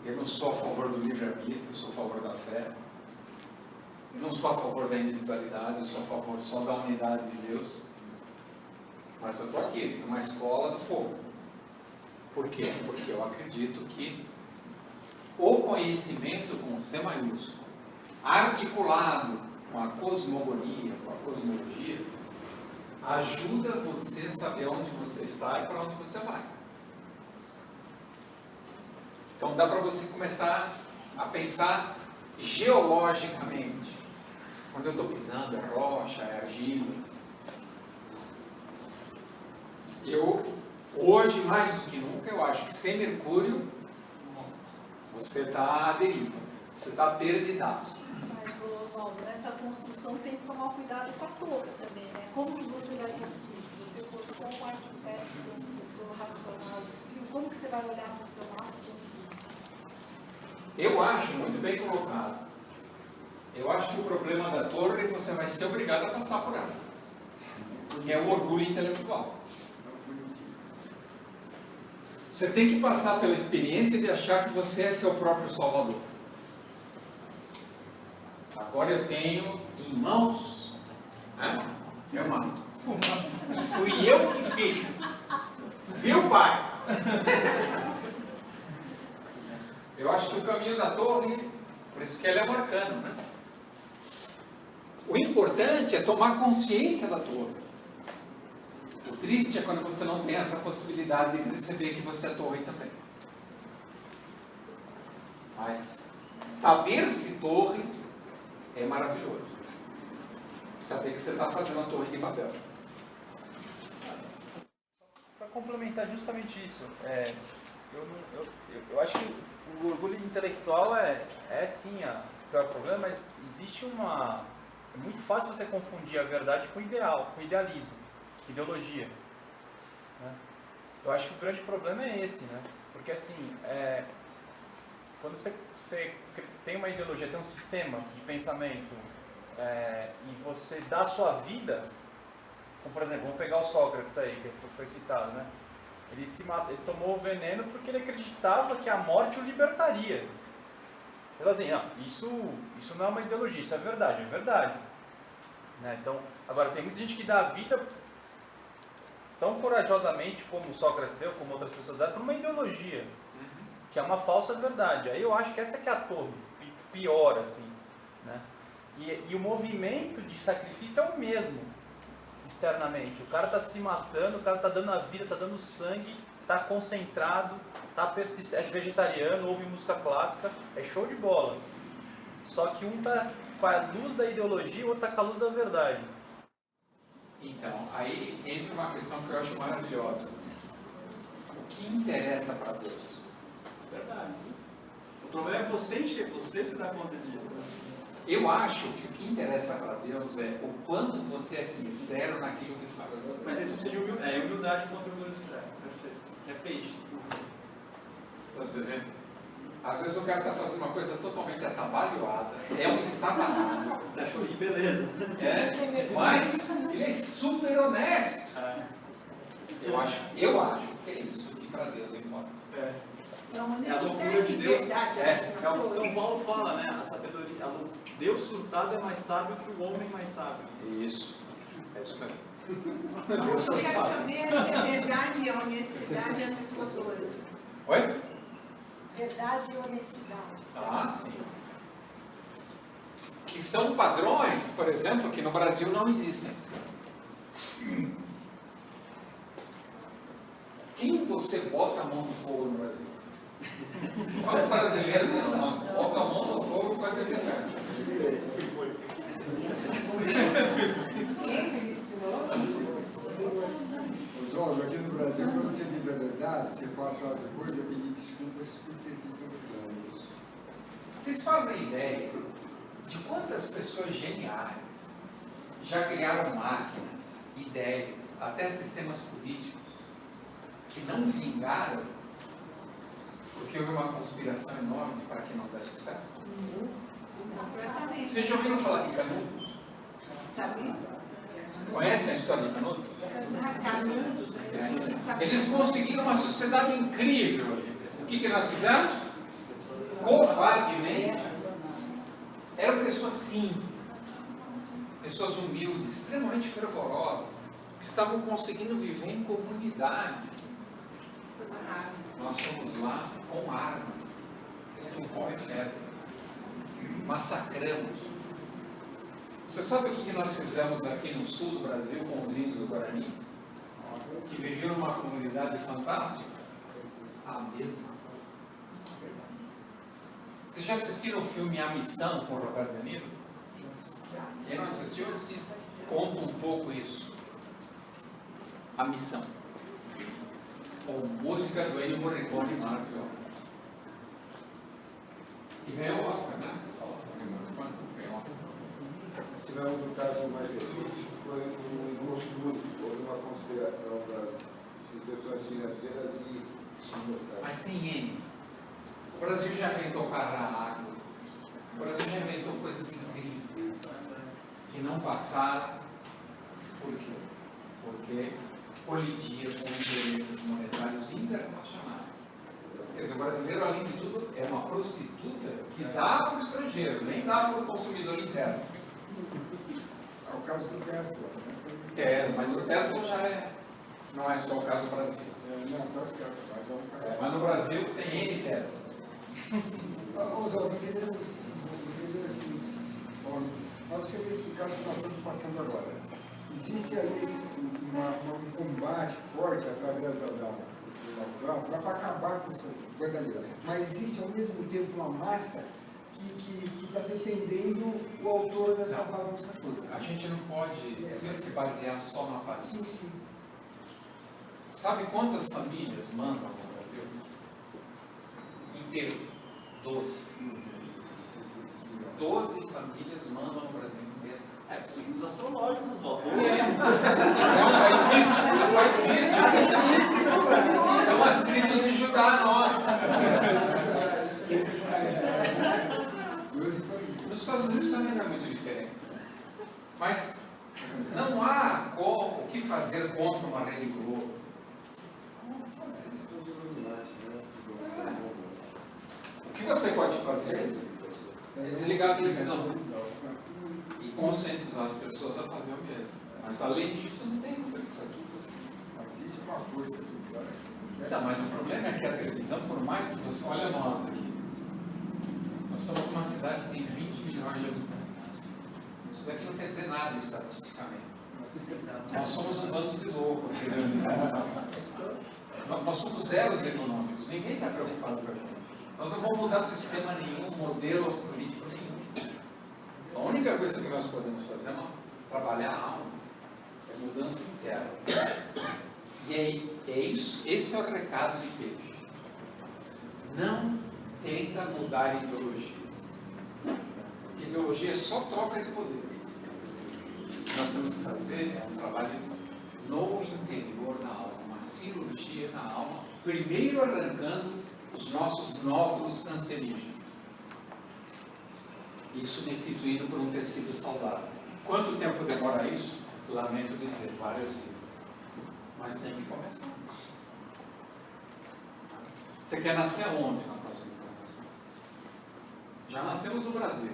eu não sou a favor do livre-arbítrio, eu sou a favor da fé. Eu não sou a favor da individualidade, eu sou a favor só da unidade de Deus. Mas eu estou aqui, numa escola do fogo. Por quê? Porque eu acredito que o conhecimento com C maiúsculo, articulado com a cosmogonia, com a cosmologia, ajuda você a saber onde você está e para onde você vai. Então dá para você começar a pensar geologicamente. Onde eu estou pisando, é rocha, é argila. Hoje, mais do que nunca, eu acho que sem Mercúrio, você está à deriva. Você está perdidaço. Mas, Oswaldo, nessa construção tem que tomar cuidado com a torre também, né? Como que você vai construir? Se você for só um arquiteto, construtor racional, como que você vai olhar para o seu mapa e construir? Eu acho muito bem colocado. Eu acho que o problema da torre você vai ser obrigado a passar por ela, porque é o orgulho intelectual. Você tem que passar pela experiência de achar que você é seu próprio salvador. Agora eu tenho em mãos, meu manto. E fui eu que fiz. Viu, pai? Eu acho que o caminho da torre, por isso que ele é um arcano, né? O importante é tomar consciência da torre. O triste é quando você não tem essa possibilidade de perceber que você é torre também. Mas saber-se torre é maravilhoso. Saber que você está fazendo a torre de Babel. Para complementar justamente isso, eu acho que o orgulho intelectual é sim o pior problema, mas existe uma... É muito fácil você confundir a verdade com o ideal, com o idealismo, ideologia. Né? Eu acho que o grande problema é esse, né? Porque assim, quando você tem uma ideologia, tem um sistema de pensamento e você dá a sua vida, como por exemplo, vamos pegar o Sócrates aí, que foi citado, né? Ele tomou o veneno porque ele acreditava que a morte o libertaria. Ele falou assim, não, isso não é uma ideologia, isso é verdade, né? Então, agora tem muita gente que dá a vida tão corajosamente como Sócrates deu, como outras pessoas deram, por uma ideologia, que é uma falsa verdade. Aí eu acho que essa que é a torre, pior assim, né? E o movimento de sacrifício é o mesmo, externamente. O cara está se matando, o cara está dando a vida, está dando sangue, está concentrado, é vegetariano, ouve música clássica, é show de bola. Só que um está com a luz da ideologia e o outro está com a luz da verdade. Então, aí entra uma questão que eu acho maravilhosa. O que interessa para Deus? Verdade. O problema é você se dar conta disso. Né? Eu acho que o que interessa para Deus é o quanto você é sincero naquilo que faz. Mas esse precisa de humildade contra o que é peixe. Você vê? Às vezes o cara está fazendo uma coisa totalmente atabalhoada, é um estabanado. Deixa eu ir, beleza. Mas ele é super honesto. Eu acho que é isso que para Deus importa. É a a honestidade loucura de e Deus. verdade. É o que São Paulo fala, né? A sabedoria. Deus surtado é mais sábio que o homem mais sábio. Isso. É isso mesmo. Então, o que eu quero dizer é que a verdade e a honestidade é a mesma coisa. Oi? Verdade e honestidade. Ah, sim. Que são padrões, por exemplo, que no Brasil não existem. Quem você bota a mão no fogo no Brasil? Fala brasileiros, nós bota a mão no fogo para desenhar. Oswaldo, aqui no Brasil, quando você diz a verdade, você passa lá depois a pedir desculpas por ter dito a verdade. Vocês fazem ideia de quantas pessoas geniais já criaram máquinas, ideias, até sistemas políticos que não vingaram porque houve uma conspiração enorme para que não desse sucesso? Completamente. Vocês já ouviram falar de Canudo? Conhecem a história de Canudo? Eles conseguiram uma sociedade incrível ali. O que nós fizemos? Covardemente. Eram pessoas simples, pessoas humildes, extremamente fervorosas, que estavam conseguindo viver em comunidade. Nós fomos lá com armas, estumpou e pedra, massacramos. Você sabe o que nós fizemos aqui no sul do Brasil com os índios do Guarani? Que viviam numa comunidade fantástica? A mesma. Vocês já assistiram o filme A Missão com o Roberto De Niro? Quem não assistiu, assista. Conta um pouco isso. A Missão. Com música do Ennio Morricone e Marcos. E ganhou o Oscar, né? Vocês falam do Ennio Morricone? Ganhou o Oscar. Tivemos um caso mais recente, que foi no Moscou, houve uma conspiração das instituições financeiras e... Mas tem N. O Brasil já inventou carro na água. O Brasil já inventou coisas incríveis que não passaram. Por quê? Porque colidia com interesses monetários internacionais. Quer dizer, o brasileiro, além de tudo, é uma prostituta que dá para o estrangeiro, nem dá para o consumidor interno. É o caso do Tesla. É, mas o Tesla já não é só o caso do Brasil. Não, está certo, mas é um caso. Mas no Brasil tem N Teslas. Oswaldo, eu queria assim, para você ver esse caso que nós estamos passando agora. Existe ali um combate forte através da para acabar com essa bandeira. Mas existe ao mesmo tempo uma massa que está defendendo o autor dessa bagunça toda. A gente não pode se basear só na aparência. Sim. Sabe quantas famílias mandam no Brasil? Inteiro. 12. 12 famílias mandam no Brasil inteiro. É, signos astrológicos, Oswaldo. É um país místico. São as tribos de Judá, nossa. 12 famílias. Nos Estados Unidos também não é muito diferente. Mas não há o que fazer contra uma Rede Globo. O que você pode fazer é desligar a televisão e conscientizar as pessoas a fazer o mesmo. Mas além disso, não tem muito o que fazer. Existe uma força aqui. Não, mas o problema é que a televisão, por mais que você... Olha nós aqui. Nós somos uma cidade que tem 20 milhões de habitantes. Isso daqui não quer dizer nada estatisticamente. Nós somos um bando de loucos. Nós somos zeros econômicos. Ninguém está preocupado com a gente. Nós não vamos mudar sistema nenhum, modelo político nenhum. A única coisa que nós podemos fazer é trabalhar a alma. É mudança interna. E aí, esse é o recado de Peixe. Não tenta mudar ideologias. Porque ideologia é só troca de poder. O que nós temos que fazer é um trabalho no interior da alma, uma cirurgia na alma, primeiro arrancando os nossos nódulos cancerígenos e substituído por um tecido saudável. Quanto tempo demora isso? Lamento dizer, várias vidas. Mas tem que começar. Você quer nascer onde na próxima encarnação? Já nascemos no Brasil.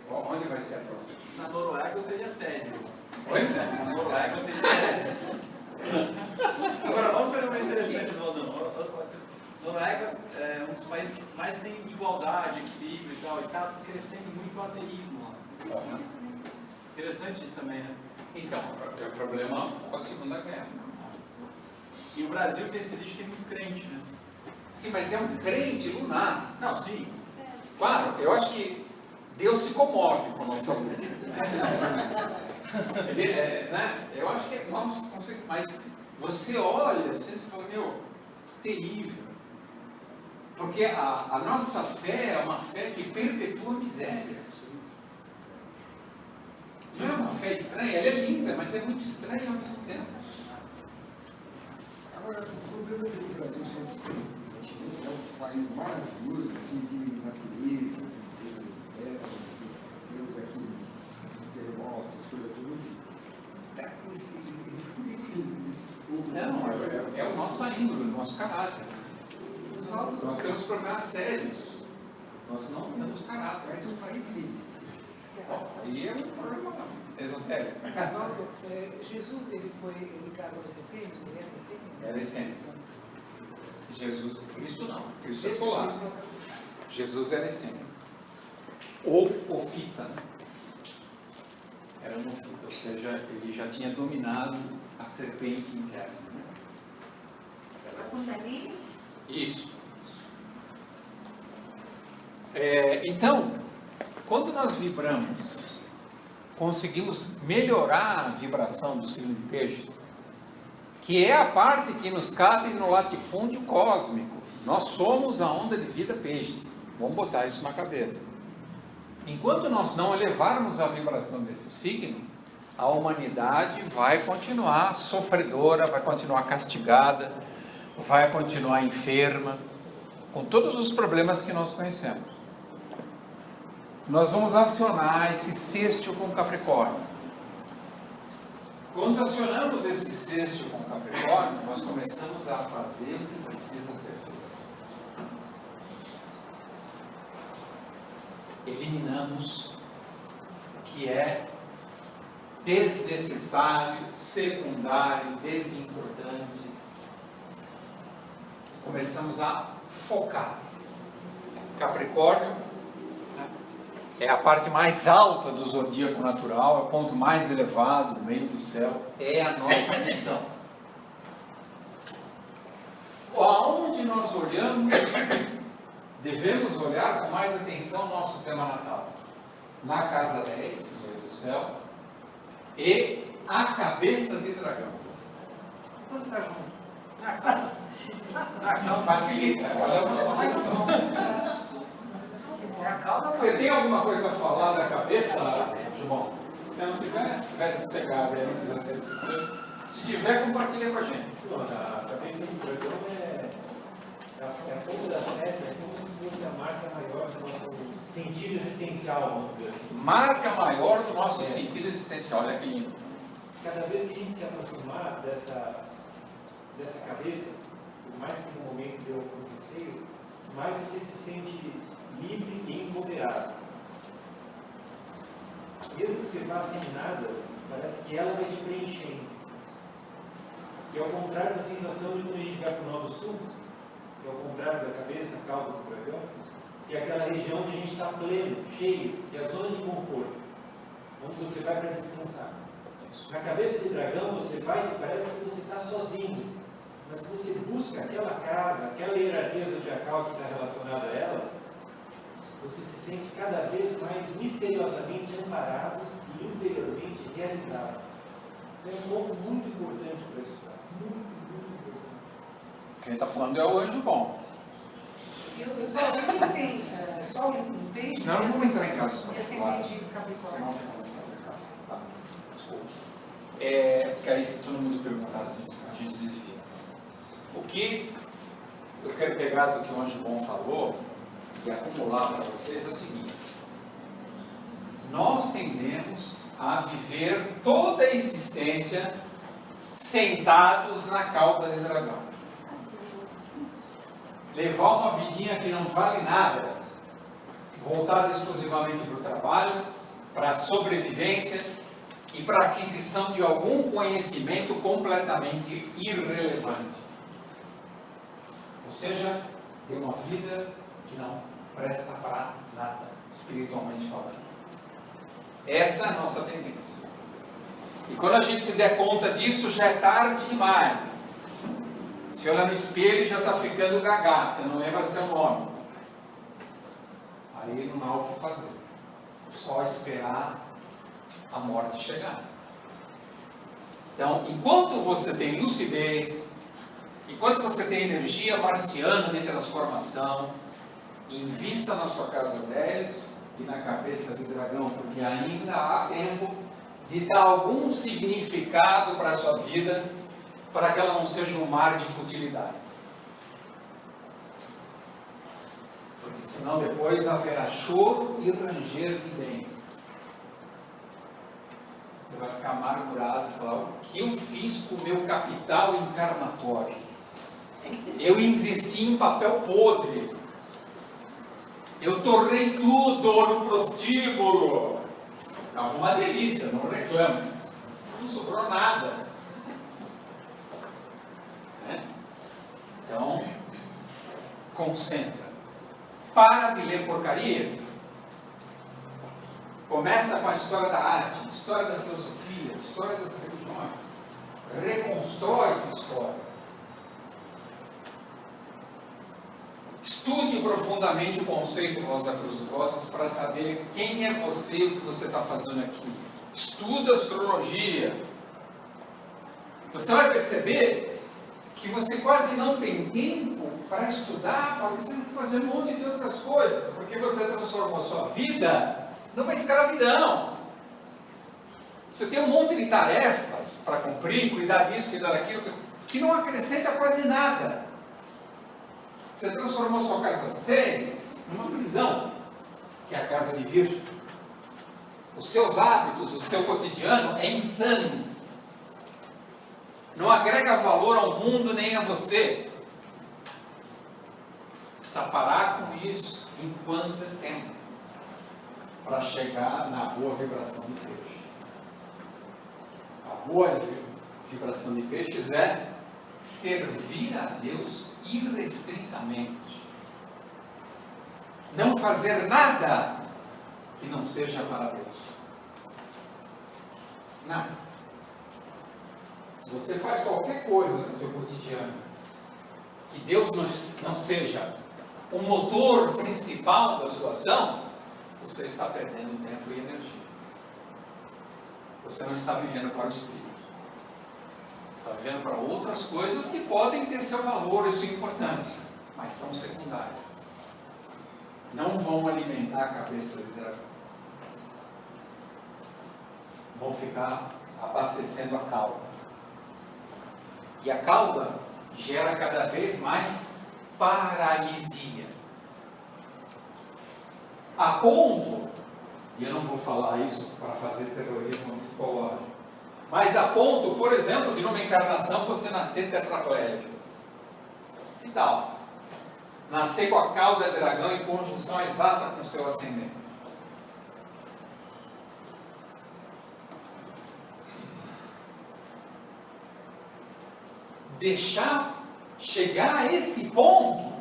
Onde vai ser a próxima? Na Noruega eu teria tédio. Oi? Na Noruega eu teria tédio. Agora, olha um fenômeno interessante, Valdão. Noruega é um dos países que mais tem igualdade, equilíbrio e tal, e está crescendo muito o ateísmo lá. Interessante isso também, né? Então, é o problema com a Segunda Guerra. E o Brasil, que esse lixo, tem muito crente, né? Sim, mas é um crente lunar. Não, sim. Claro, eu acho que Deus se comove com a nossa luta. Né? Eu acho que nós conseguimos, mas você olha assim e fala, meu, terrível. Porque a nossa fé é uma fé que perpetua a miséria. Não é uma fé estranha, ela é linda, mas é muito estranha ao mesmo tempo. Agora, o problema do Brasil são os é um país maravilhoso, assim, de natureza, assim, temos aqui terremotos, coisa tudo. Não, é o nosso índole, o nosso caráter. Nós temos problemas sérios. Nós não temos caráter. Mas é um país imenso. E é um problema esotérico. Jesus, ele ligado aos essênios, ele era essênio? Era essência. Jesus, Cristo não. Cristo é solar. Jesus era essênio. Ou ofita, né? Era um ofita, ou seja, ele já tinha dominado a serpente interna. Né? A Kundalini? Isso. Então, quando nós vibramos, conseguimos melhorar a vibração do signo de Peixes, que é a parte que nos cabe no latifúndio cósmico. Nós somos a onda de vida Peixes. Vamos botar isso na cabeça. Enquanto nós não elevarmos a vibração desse signo, a humanidade vai continuar sofredora, vai continuar castigada, vai continuar enferma, com todos os problemas que nós conhecemos. Nós vamos acionar esse sextil com Capricórnio. Quando acionamos esse sextil com Capricórnio, nós começamos a fazer o que precisa ser feito. Eliminamos o que é desnecessário, secundário, desimportante. Começamos a focar. Capricórnio é a parte mais alta do zodíaco natural, é o ponto mais elevado no meio do céu, é a nossa missão. Aonde nós olhamos, devemos olhar com mais atenção no nosso tema natal. Na casa 10, no meio do céu, e a cabeça de dragão. Quando está junto? Não, facilita. Você tem alguma coisa a falar da cabeça, João? Se você não tiver sossegado e não quiser ser sossego, se tiver, compartilha com a gente. A cabeça do dragão é a ponta da seta, é como se fosse a marca maior do nosso sentido existencial, vamos dizer assim. Marca maior do nosso sentido existencial, olha que lindo. Cada vez que a gente se aproximar dessa cabeça, por mais que no momento dê um receio, mais você se sente livre e empoderado. Mesmo que você vá sem nada, parece que ela vai te preenchendo. E ao contrário da sensação de quando a gente vai para o Nó do Sul, que é ao contrário da cabeça, cauda do dragão, que é aquela região onde a gente está pleno, cheio, que é a zona de conforto, onde você vai para descansar. Na cabeça de dragão, você vai e parece que você está sozinho, mas se você busca aquela casa, aquela hierarquia zodiacal que está relacionada a ela, você se sente cada vez mais misteriosamente amparado e interiormente realizado. É um ponto muito importante para estudar. Muito importante. Quem está falando é o anjo bom. Eu só vi que tem só um peixe? Não, não vamos entrar em casos E assim, particulares. de Capricórnio. Senão fica muito complicado. Tá? Desculpa. Porque aí se todo mundo perguntar assim, a gente desvia. O que eu quero pegar do que o Anjo Bom falou e acumular para vocês é o seguinte. Nós tendemos a viver toda a existência sentados na cauda de dragão. Levar uma vidinha que não vale nada, voltada exclusivamente para o trabalho, para a sobrevivência e para a aquisição de algum conhecimento completamente irrelevante. Ou seja, ter uma vida que não presta para nada, espiritualmente falando. Essa é a nossa tendência. E quando a gente se der conta disso, já é tarde demais. Se olha no espelho, já está ficando gagá, você não lembra seu nome. Aí não há o que fazer. Só esperar a morte chegar. Então, enquanto você tem lucidez, enquanto você tem energia marciana de transformação, invista na sua casa 10 e na cabeça do dragão, porque ainda há tempo de dar algum significado para a sua vida, para que ela não seja um mar de futilidades. Porque senão depois haverá choro e ranger de dentes. Você vai ficar amargurado e falar: o que eu fiz com o meu capital encarnatório? Eu investi em papel podre. Eu torrei tudo no prostíbulo. Estava uma delícia, não reclamo. Não sobrou nada. Então, concentra. Para de ler porcaria. Começa com a história da arte, história da filosofia, história das religiões. Reconstrói a história. Estude profundamente o conceito Rosa Cruz do Cosmos para saber quem é você e o que você está fazendo aqui. Estuda astrologia. Você vai perceber que você quase não tem tempo para estudar, porque você tem que fazer um monte de outras coisas, porque você transformou a sua vida numa escravidão. Você tem um monte de tarefas para cumprir, cuidar disso, cuidar daquilo, que não acrescenta quase nada. Você transformou sua casa 6 numa prisão, que é a casa de Virgem. Os seus hábitos, o seu cotidiano é insano. Não agrega valor ao mundo nem a você. Precisa parar com isso enquanto é tempo, para chegar na boa vibração de peixes. A boa vibração de peixes é servir a Deus irrestritamente. Não fazer nada que não seja para Deus. Nada. Se você faz qualquer coisa no seu cotidiano, que Deus não seja o motor principal da sua ação, você está perdendo tempo e energia. Você não está vivendo para o Espírito. Você está vivendo para outras coisas que podem ter seu valor e sua importância, mas são secundárias. Não vão alimentar a cabeça do dragão. Vão ficar abastecendo a cauda. E a cauda gera cada vez mais paralisia. A ponto, e eu não vou falar isso para fazer terrorismo psicológico, mas a ponto, por exemplo, de numa encarnação você nascer tetraplégico. Que tal? Nascer com a cauda de dragão em conjunção exata com o seu ascendente. Deixar chegar a esse ponto.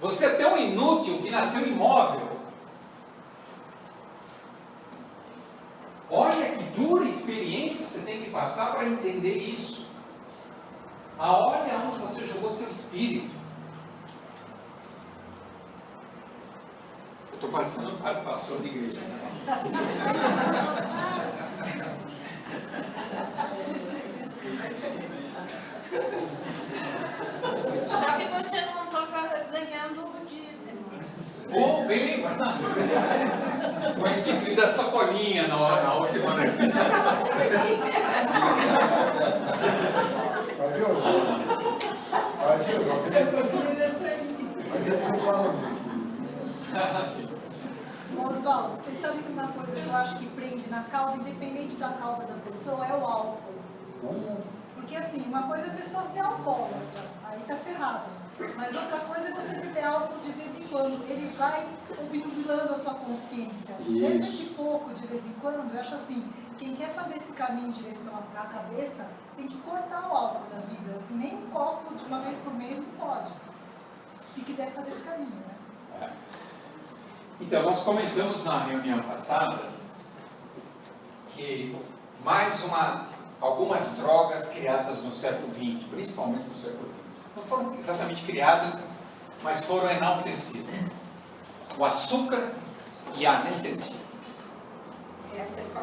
Você é tão inútil que nasceu imóvel. Olha que dura experiência você tem que passar para entender isso. Olha onde você jogou seu espírito. Eu estou parecendo um pastor de igreja, né? Só que você não está ganhando o dízimo. Foi instituída a sacolinha na última. Mas eles não falam disso. Oswaldo, vocês sabem que uma coisa que eu acho que prende na cauda, independente da cauda da pessoa, é o álcool. Porque assim, uma coisa é a pessoa ser alcoólatra, aí tá ferrado. Mas outra coisa é você beber álcool de vez em quando. Ele vai obnubilando a sua consciência. Mesmo esse pouco de vez em quando, eu acho assim, quem quer fazer esse caminho em direção à cabeça, tem que cortar o álcool da vida. Assim, nem um copo de uma vez por mês não pode. Se quiser fazer esse caminho, né? Então, nós comentamos na reunião passada que algumas drogas criadas no século XX, principalmente no século XX, não foram exatamente criadas, mas foram enaltecidas. O açúcar e a anestesia.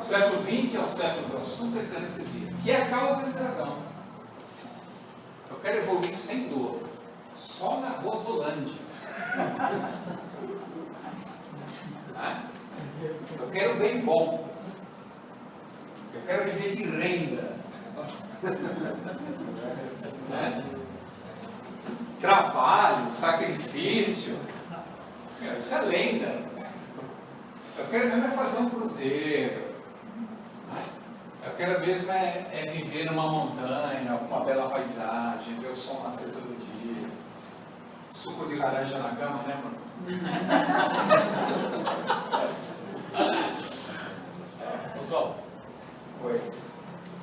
O século XX é o século do açúcar e da anestesia, que é a cauda do dragão. Eu quero evoluir sem dor, só na Rosolândia. Eu quero bem bom. Eu quero viver de renda. Trabalho, sacrifício. Isso é lenda. Eu quero mesmo fazer um cruzeiro. Eu quero mesmo viver numa montanha, com uma bela paisagem, ver o sol nascer todo dia. Suco de laranja na cama, né, mano? Oswaldo, Oi.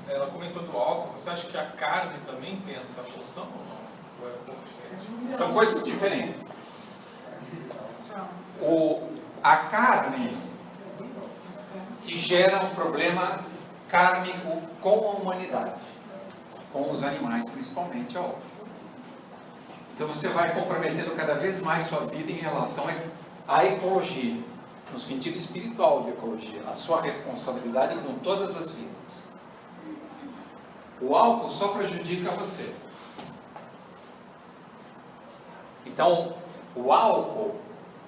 ela comentou do álcool. Você acha que a carne também tem essa função ou não? Ou é um pouco diferente? São coisas diferentes. A carne que gera um problema kármico com a humanidade, com os animais, principalmente, ó. Então você vai comprometendo cada vez mais sua vida em relação à ecologia, no sentido espiritual de ecologia, a sua responsabilidade com todas as vidas. O álcool só prejudica você. Então, o álcool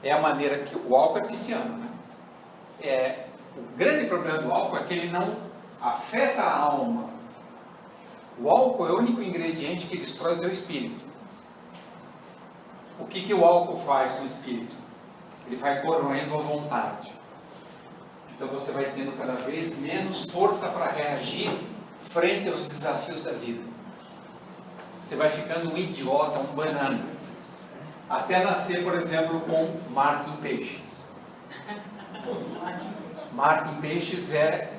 é a maneira que... O álcool é pisciano, né? O grande problema do álcool é que ele não afeta a alma. O álcool é o único ingrediente que destrói o teu espírito. O que o álcool faz no espírito? Ele vai corroendo a vontade. Então você vai tendo cada vez menos força para reagir frente aos desafios da vida. Você vai ficando um idiota, um banana. Até nascer, por exemplo, com Martin Peixes. Martin Peixes é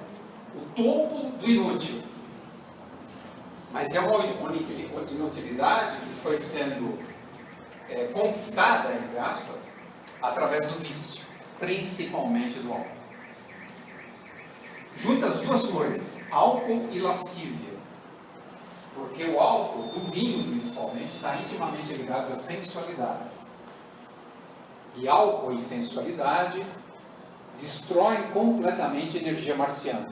o topo do inútil. Mas é uma inutilidade que foi sendo conquistada, entre aspas, através do vício, principalmente do álcool. Junta as duas coisas, álcool e lascívia. Porque o álcool, o vinho principalmente, está intimamente ligado à sensualidade. E álcool e sensualidade destroem completamente a energia marciana.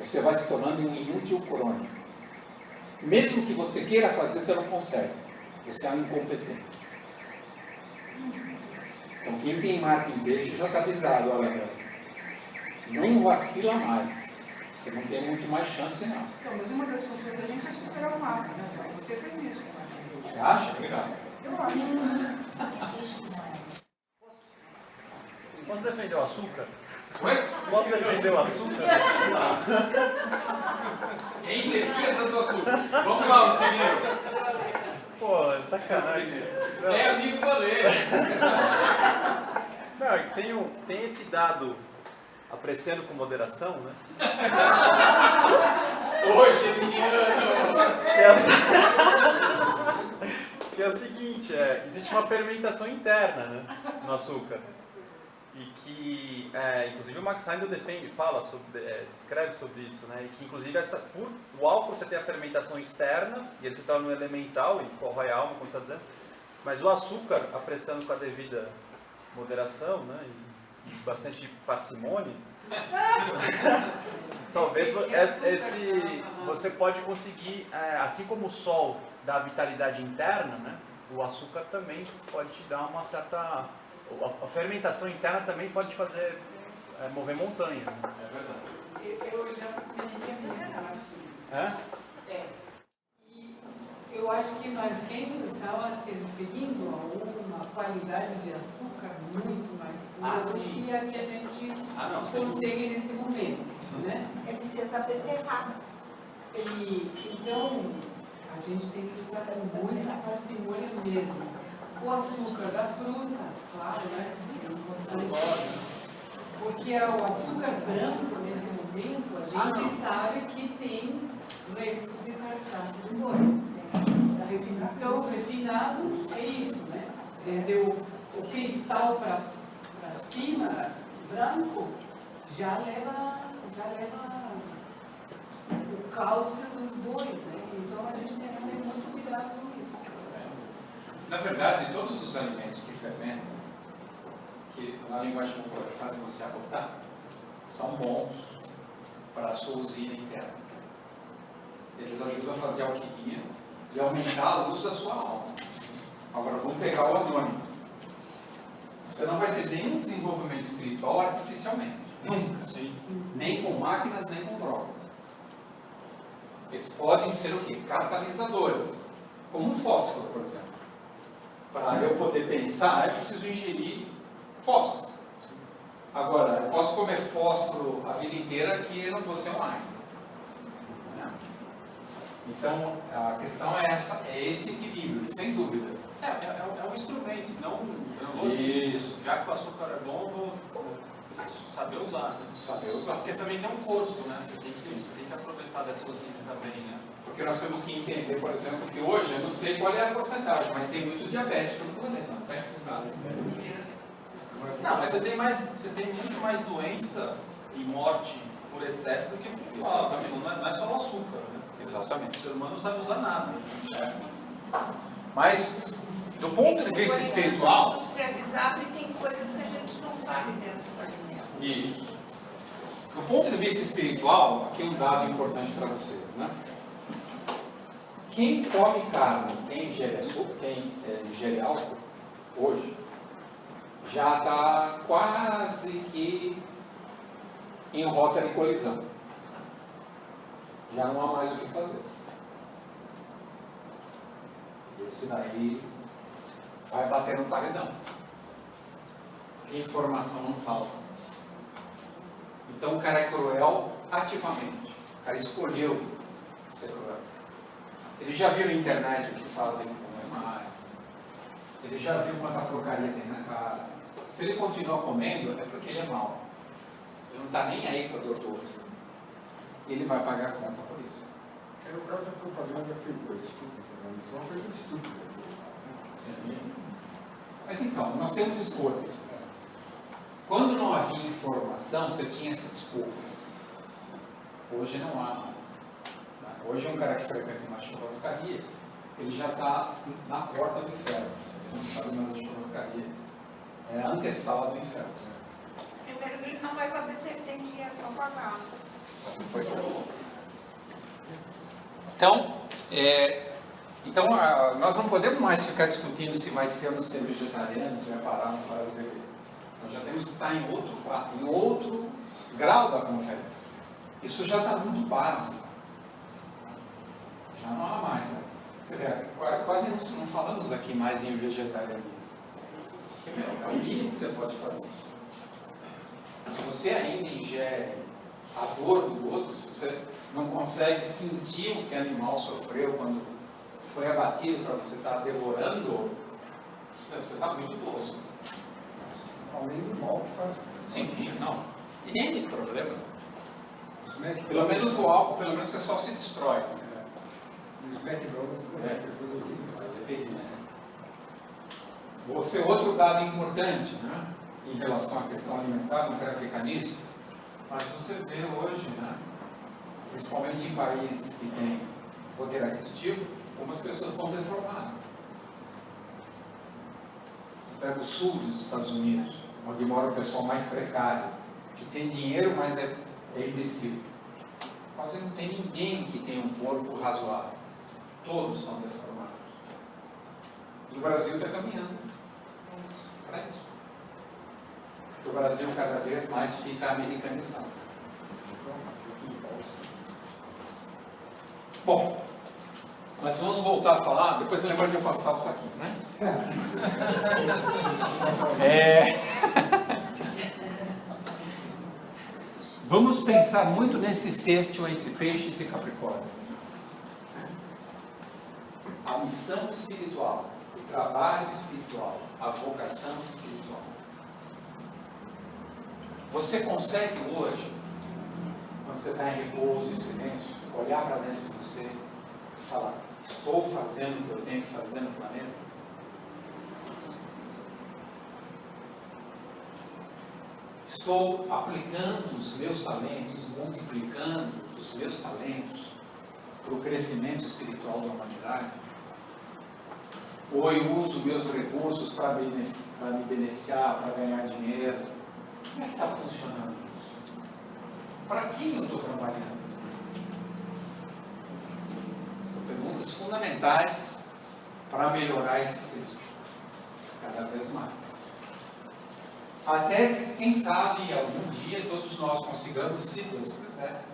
Você vai se tornando um inútil crônico. Mesmo que você queira fazer, você não consegue. Você é um incompetente. Então quem tem marca em peixe já está avisado, olha, não vacila mais. Você não tem muito mais chance não. Então, mas uma das funções da gente é superar o mapa, né? Você fez isso com a gente. Você acha? Obrigado. Eu acho. Posso defender o açúcar? Oi? Posso defender o açúcar? Em defesa do açúcar. Vamos lá, o senhor. Pô, sacanagem. É amigo do Ale. Não, tem esse dado, apreciando com moderação, né? Hoje, menino. Que é o seguinte, existe uma fermentação interna, né, no açúcar. E que, inclusive o Max Heindel descreve sobre isso, né? E que inclusive o álcool você tem a fermentação externa, e ele se torna um elemental e corrói a alma, como você está dizendo. Mas o açúcar, apreciando com a devida moderação, né? E bastante parcimônia, talvez você pode conseguir, assim como o sol dá vitalidade interna, né? O açúcar também pode te dar uma certa A fermentação interna também pode fazer mover montanha. É verdade. Eu já queria falar sobre É? E eu acho que Margento estava se referindo a uma qualidade de açúcar muito mais pura do que a que a gente consegue nesse momento, né? Deve ser da beterraba. Então, a gente tem que usar com muita parcimônia mesmo. O açúcar da fruta, claro, né? É importante. Porque o açúcar branco, nesse momento, a gente sabe que tem restos de carcaça de boi. Então, o refinado é isso, né? Desde o cristal para cima, branco, já leva o cálcio dos bois, né? Então, a gente tem que ter muito cuidado com isso. Na verdade, todos os alimentos que fermentam, que na linguagem popular fazem você arrotar, são bons para a sua usina interna. Eles ajudam a fazer alquimia e aumentar a luz da sua alma. Agora vamos pegar o anônimo. Você não vai ter nenhum desenvolvimento espiritual artificialmente. Nunca. Sim. Nem com máquinas, nem com drogas. Eles podem ser o quê? Catalisadores. Como o fósforo, por exemplo. Para eu poder pensar, eu preciso ingerir fósforo. Agora, eu posso comer fósforo a vida inteira que eu não vou ser um Einstein. Então, a questão é essa, é esse equilíbrio, sem dúvida. É um instrumento, não Isso. já que o açúcar é bom, vou saber usar. Né? Saber usar. Porque também tem um corpo, né? Você tem que aproveitar dessa usina também, né? Porque nós temos que entender, por exemplo, que hoje, eu não sei qual é a porcentagem, mas tem muito diabético no planeta, não tem? No caso. Não, mas você tem muito mais doença e morte por excesso do que por falta. Não é só o açúcar, né? Exatamente. O ser humano não sabe usar nada. Mas, do ponto de vista espiritual... Industrializado e tem coisas que a gente não sabe dentro do alimento. E, do ponto de vista espiritual, aqui um dado importante para vocês, né? Quem come carne, quem ingere açúcar, quem ingere álcool, hoje, já está quase que em rota de colisão. Já não há mais o que fazer. Esse daí vai bater no paredão. Informação não falta. Então o cara é cruel ativamente. O cara escolheu ser cruel. Ele já viu na internet o que fazem com o mais. Ele já viu quanta porcaria tem na cara. Se ele continua comendo, é porque ele é mau. Ele não está nem aí com a dor do outro. E ele vai pagar a conta por isso. É o caso da propaganda feita, desculpa, isso é uma coisa estúpida. Sim. Mas então, nós temos escolhas. Quando não havia informação, você tinha essa desculpa. Hoje não há mais. Hoje um cara que frequenta uma churrascaria, ele já está na porta do inferno. Se ele não sabe nada de churrascaria, é a antessala do inferno. Primeiro ele não vai saber se ele tem dinheiro para pagar. Pois é. Então, nós não podemos mais ficar discutindo se vai ser ou não ser vegetariano, se vai parar ou não parar de beber. Nós já temos que estar em outro grau da conversa. Isso já está muito básico. Já não há mais. Né? Você vê, quase não falamos aqui mais em vegetarianismo. Porque, é o mínimo que você pode fazer. Se você ainda ingere a dor do outro, se você não consegue sentir o que o animal sofreu quando foi abatido para você estar devorando, você está muito idoso. Além do mal que faz. Sim, não. E nem tem problema. Pelo menos o álcool, pelo menos você só se destrói. Os McDonald's é coisa horrível. Você, outro dado importante, né, em relação à questão alimentar, não quero ficar nisso, mas você vê hoje, né, principalmente em países que têm poder aquisitivo, como as pessoas são deformadas. Você pega o sul dos Estados Unidos, onde mora o pessoal mais precário, que tem dinheiro, mas é imbecil. Quase não tem ninguém que tenha um corpo razoável. Todos são deformados. E o Brasil está caminhando para isso. que o Brasil cada vez mais fica americanizado. Bom, mas vamos voltar a falar, depois eu lembro de eu passar o saquinho, né? Vamos pensar muito nesse sextil entre peixes e capricórnio. A missão espiritual, o trabalho espiritual, a vocação espiritual. Você consegue hoje, quando você está em repouso e silêncio, olhar para dentro de você e falar: estou fazendo o que eu tenho que fazer no planeta? Estou aplicando os meus talentos, multiplicando os meus talentos para o crescimento espiritual da humanidade? Ou eu uso meus recursos para me beneficiar, para ganhar dinheiro? Como é que está funcionando isso? Para quem eu estou trabalhando? São perguntas fundamentais para melhorar esse sexto, cada vez mais. Até, quem sabe, algum dia todos nós consigamos, se Deus quiser,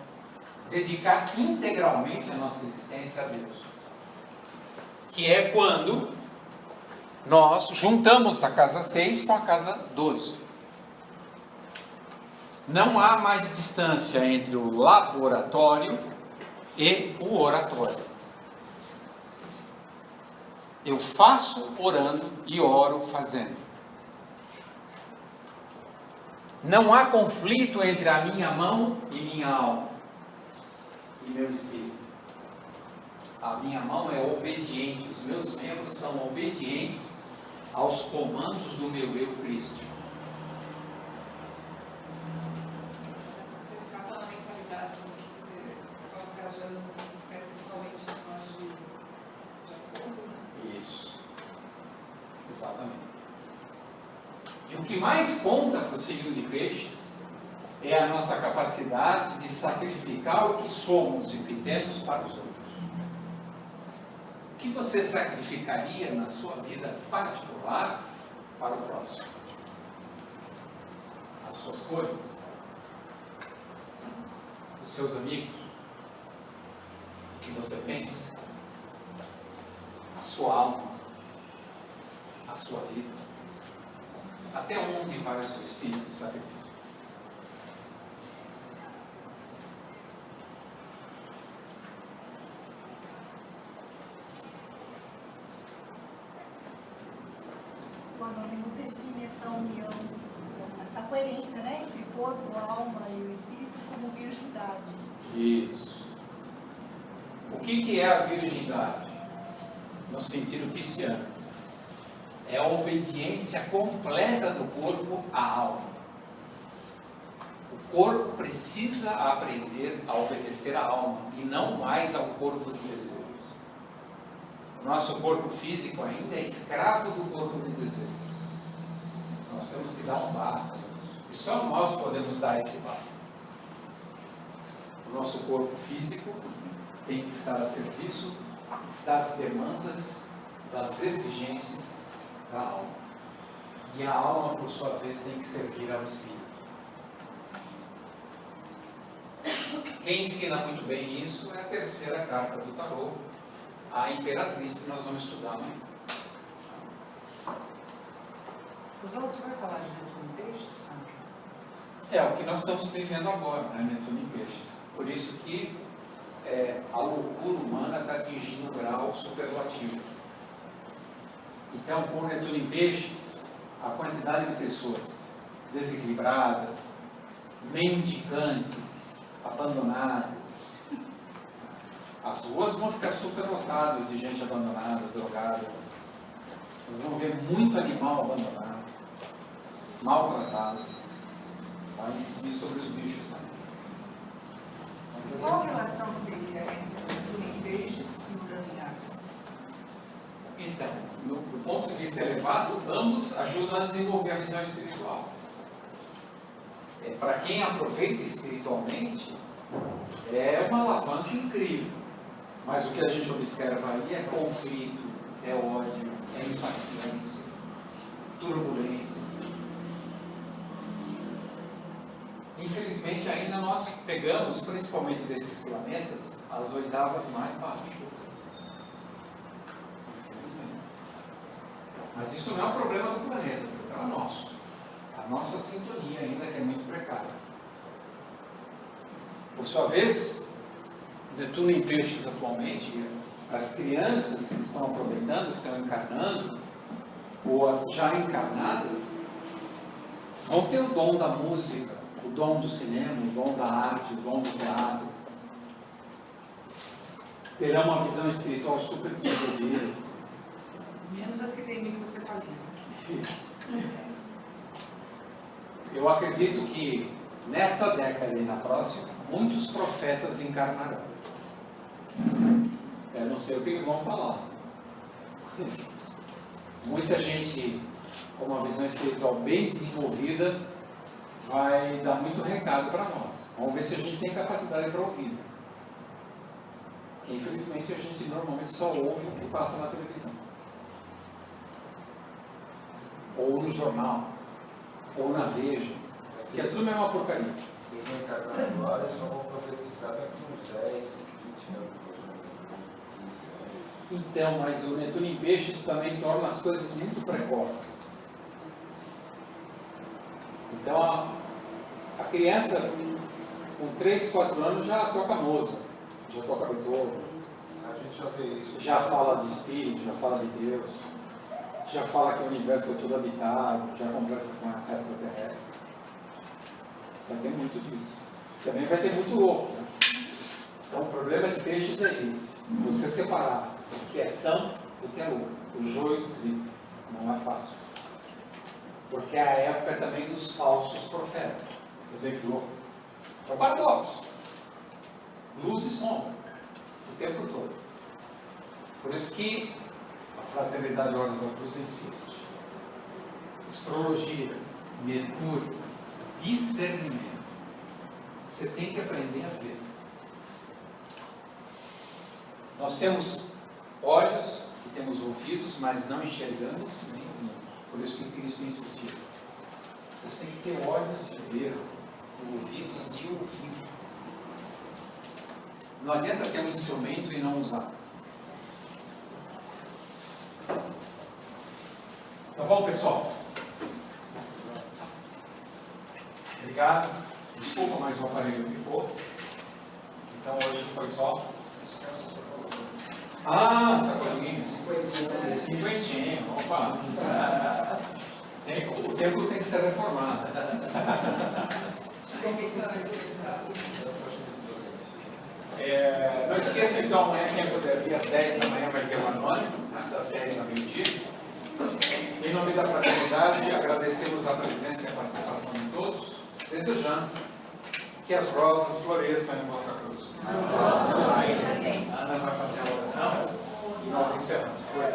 dedicar integralmente a nossa existência a Deus. Que é quando nós juntamos a casa 6 com a casa 12. Não há mais distância entre o laboratório e o oratório. Eu faço orando e oro fazendo. Não há conflito entre a minha mão e minha alma e meu espírito. A minha mão é obediente, os meus membros são obedientes aos comandos do meu eu crístico. Você ficar só na mentalidade, você só viajando no que espiritualmente nós de acordo. Isso. Exatamente. E o que mais conta para o signo de peixes é a nossa capacidade de sacrificar o que somos e o que temos para os outros. O que você sacrificaria na sua vida particular para o próximo? As suas coisas? Os seus amigos? O que você pensa? A sua alma? A sua vida? Até onde vai o seu espírito de sacrifício? O Anônimo define essa união, essa coerência, né, entre corpo, alma e o espírito como virgindade. Isso. O que é a virgindade? No sentido pisciano. É a obediência completa do corpo à alma. O corpo precisa aprender a obedecer à alma e não mais ao corpo do desejo. O nosso corpo físico ainda é escravo do corpo do desejo. Nós temos que dar um basta nisso. E só nós podemos dar esse basta. O nosso corpo físico tem que estar a serviço das demandas, das exigências da alma. E a alma, por sua vez, tem que servir ao espírito. Quem ensina muito bem isso é a terceira carta do tarô, a Imperatriz, que nós vamos estudar amanhã. Oswaldo, você vai falar de Netuno em Peixes? É o que nós estamos vivendo agora, né? Netuno em Peixes. Por isso que a loucura humana está atingindo um grau superlativo. Então, com o Netuno em Peixes, a quantidade de pessoas desequilibradas, mendicantes, abandonadas, as ruas vão ficar superlotadas de gente abandonada, drogada. Nós vamos ver muito animal abandonado, maltratado. Vai incidir sobre os bichos também. Qual a relação que teria entre Netuno em Peixes e Urano em Áries? Então, do ponto de vista elevado, ambos ajudam a desenvolver a visão espiritual. Para quem aproveita espiritualmente, é uma alavanca incrível. Mas o que a gente observa aí é conflito, é ódio, é impaciência, turbulência. infelizmente ainda nós pegamos, principalmente desses planetas, as oitavas mais baixas. Infelizmente. Mas isso não é um problema do planeta, é um problema nosso. A nossa sintonia ainda que é muito precária. Por sua vez, Netuno em Peixes atualmente, as crianças que estão aproveitando, que estão encarnando, ou as já encarnadas, vão ter o dom da música, o dom do cinema, o dom da arte, o dom do teatro. Terão uma visão espiritual super desenvolvida. Menos as que têm microcefalia. Eu acredito que nesta década e na próxima, muitos profetas encarnarão. Eu não sei o que eles vão falar. Muita gente com uma visão espiritual bem desenvolvida vai dar muito recado para nós. Vamos ver se a gente tem capacidade para ouvir. Porque, infelizmente, a gente normalmente só ouve o que passa na televisão. Ou no jornal. Ou na Veja. Que a turma é uma porcaria. Eles vão encarnar agora e só vão profetizar daqui uns 10, 20 anos. Então, mas o Netuno em Peixes também torna as coisas muito precoces. Então, a criança com 3, 4 anos já toca Mozart, já toca Beethoven. A gente já vê isso. Já fala de espírito, já fala de Deus, já fala que o universo é tudo habitado, já conversa com a extraterrestre. Vai ter muito disso. Também vai ter muito louco. Né? Então o problema de Peixes é esse. Você separar o que é são do que é louco. O joio do trigo. Não é fácil. Porque é a época também dos falsos profetas. Você vê que louco. É o paradoxo. Luz e sombra. O tempo todo. Por isso que a Fraternidade Ordens da Cruz insiste. Astrologia, Mercúrio, discernimento. Você tem que aprender a ver. Nós temos olhos e temos ouvidos, mas não enxergamos nem ouvimos. Por isso que Cristo insistiu. Vocês têm que ter olhos de ver, ouvidos de ouvir. Não adianta ter um instrumento e não usar. Tá bom, pessoal? Obrigado. Desculpa, mais um aparelho pifou. Então hoje foi só. Ah, sacolinha. Cinquentinho. Opa. O tempo tem que ser reformado. Não esqueçam então, amanhã, quem puder vir às 10 da manhã vai ter o anônimo, né, das 10 ao meio-dia. Em nome da fraternidade, agradecemos a presença e a participação de todos, desejando que as rosas floresçam em vossa cruz. A Ana vai fazer a oração e nós encerramos.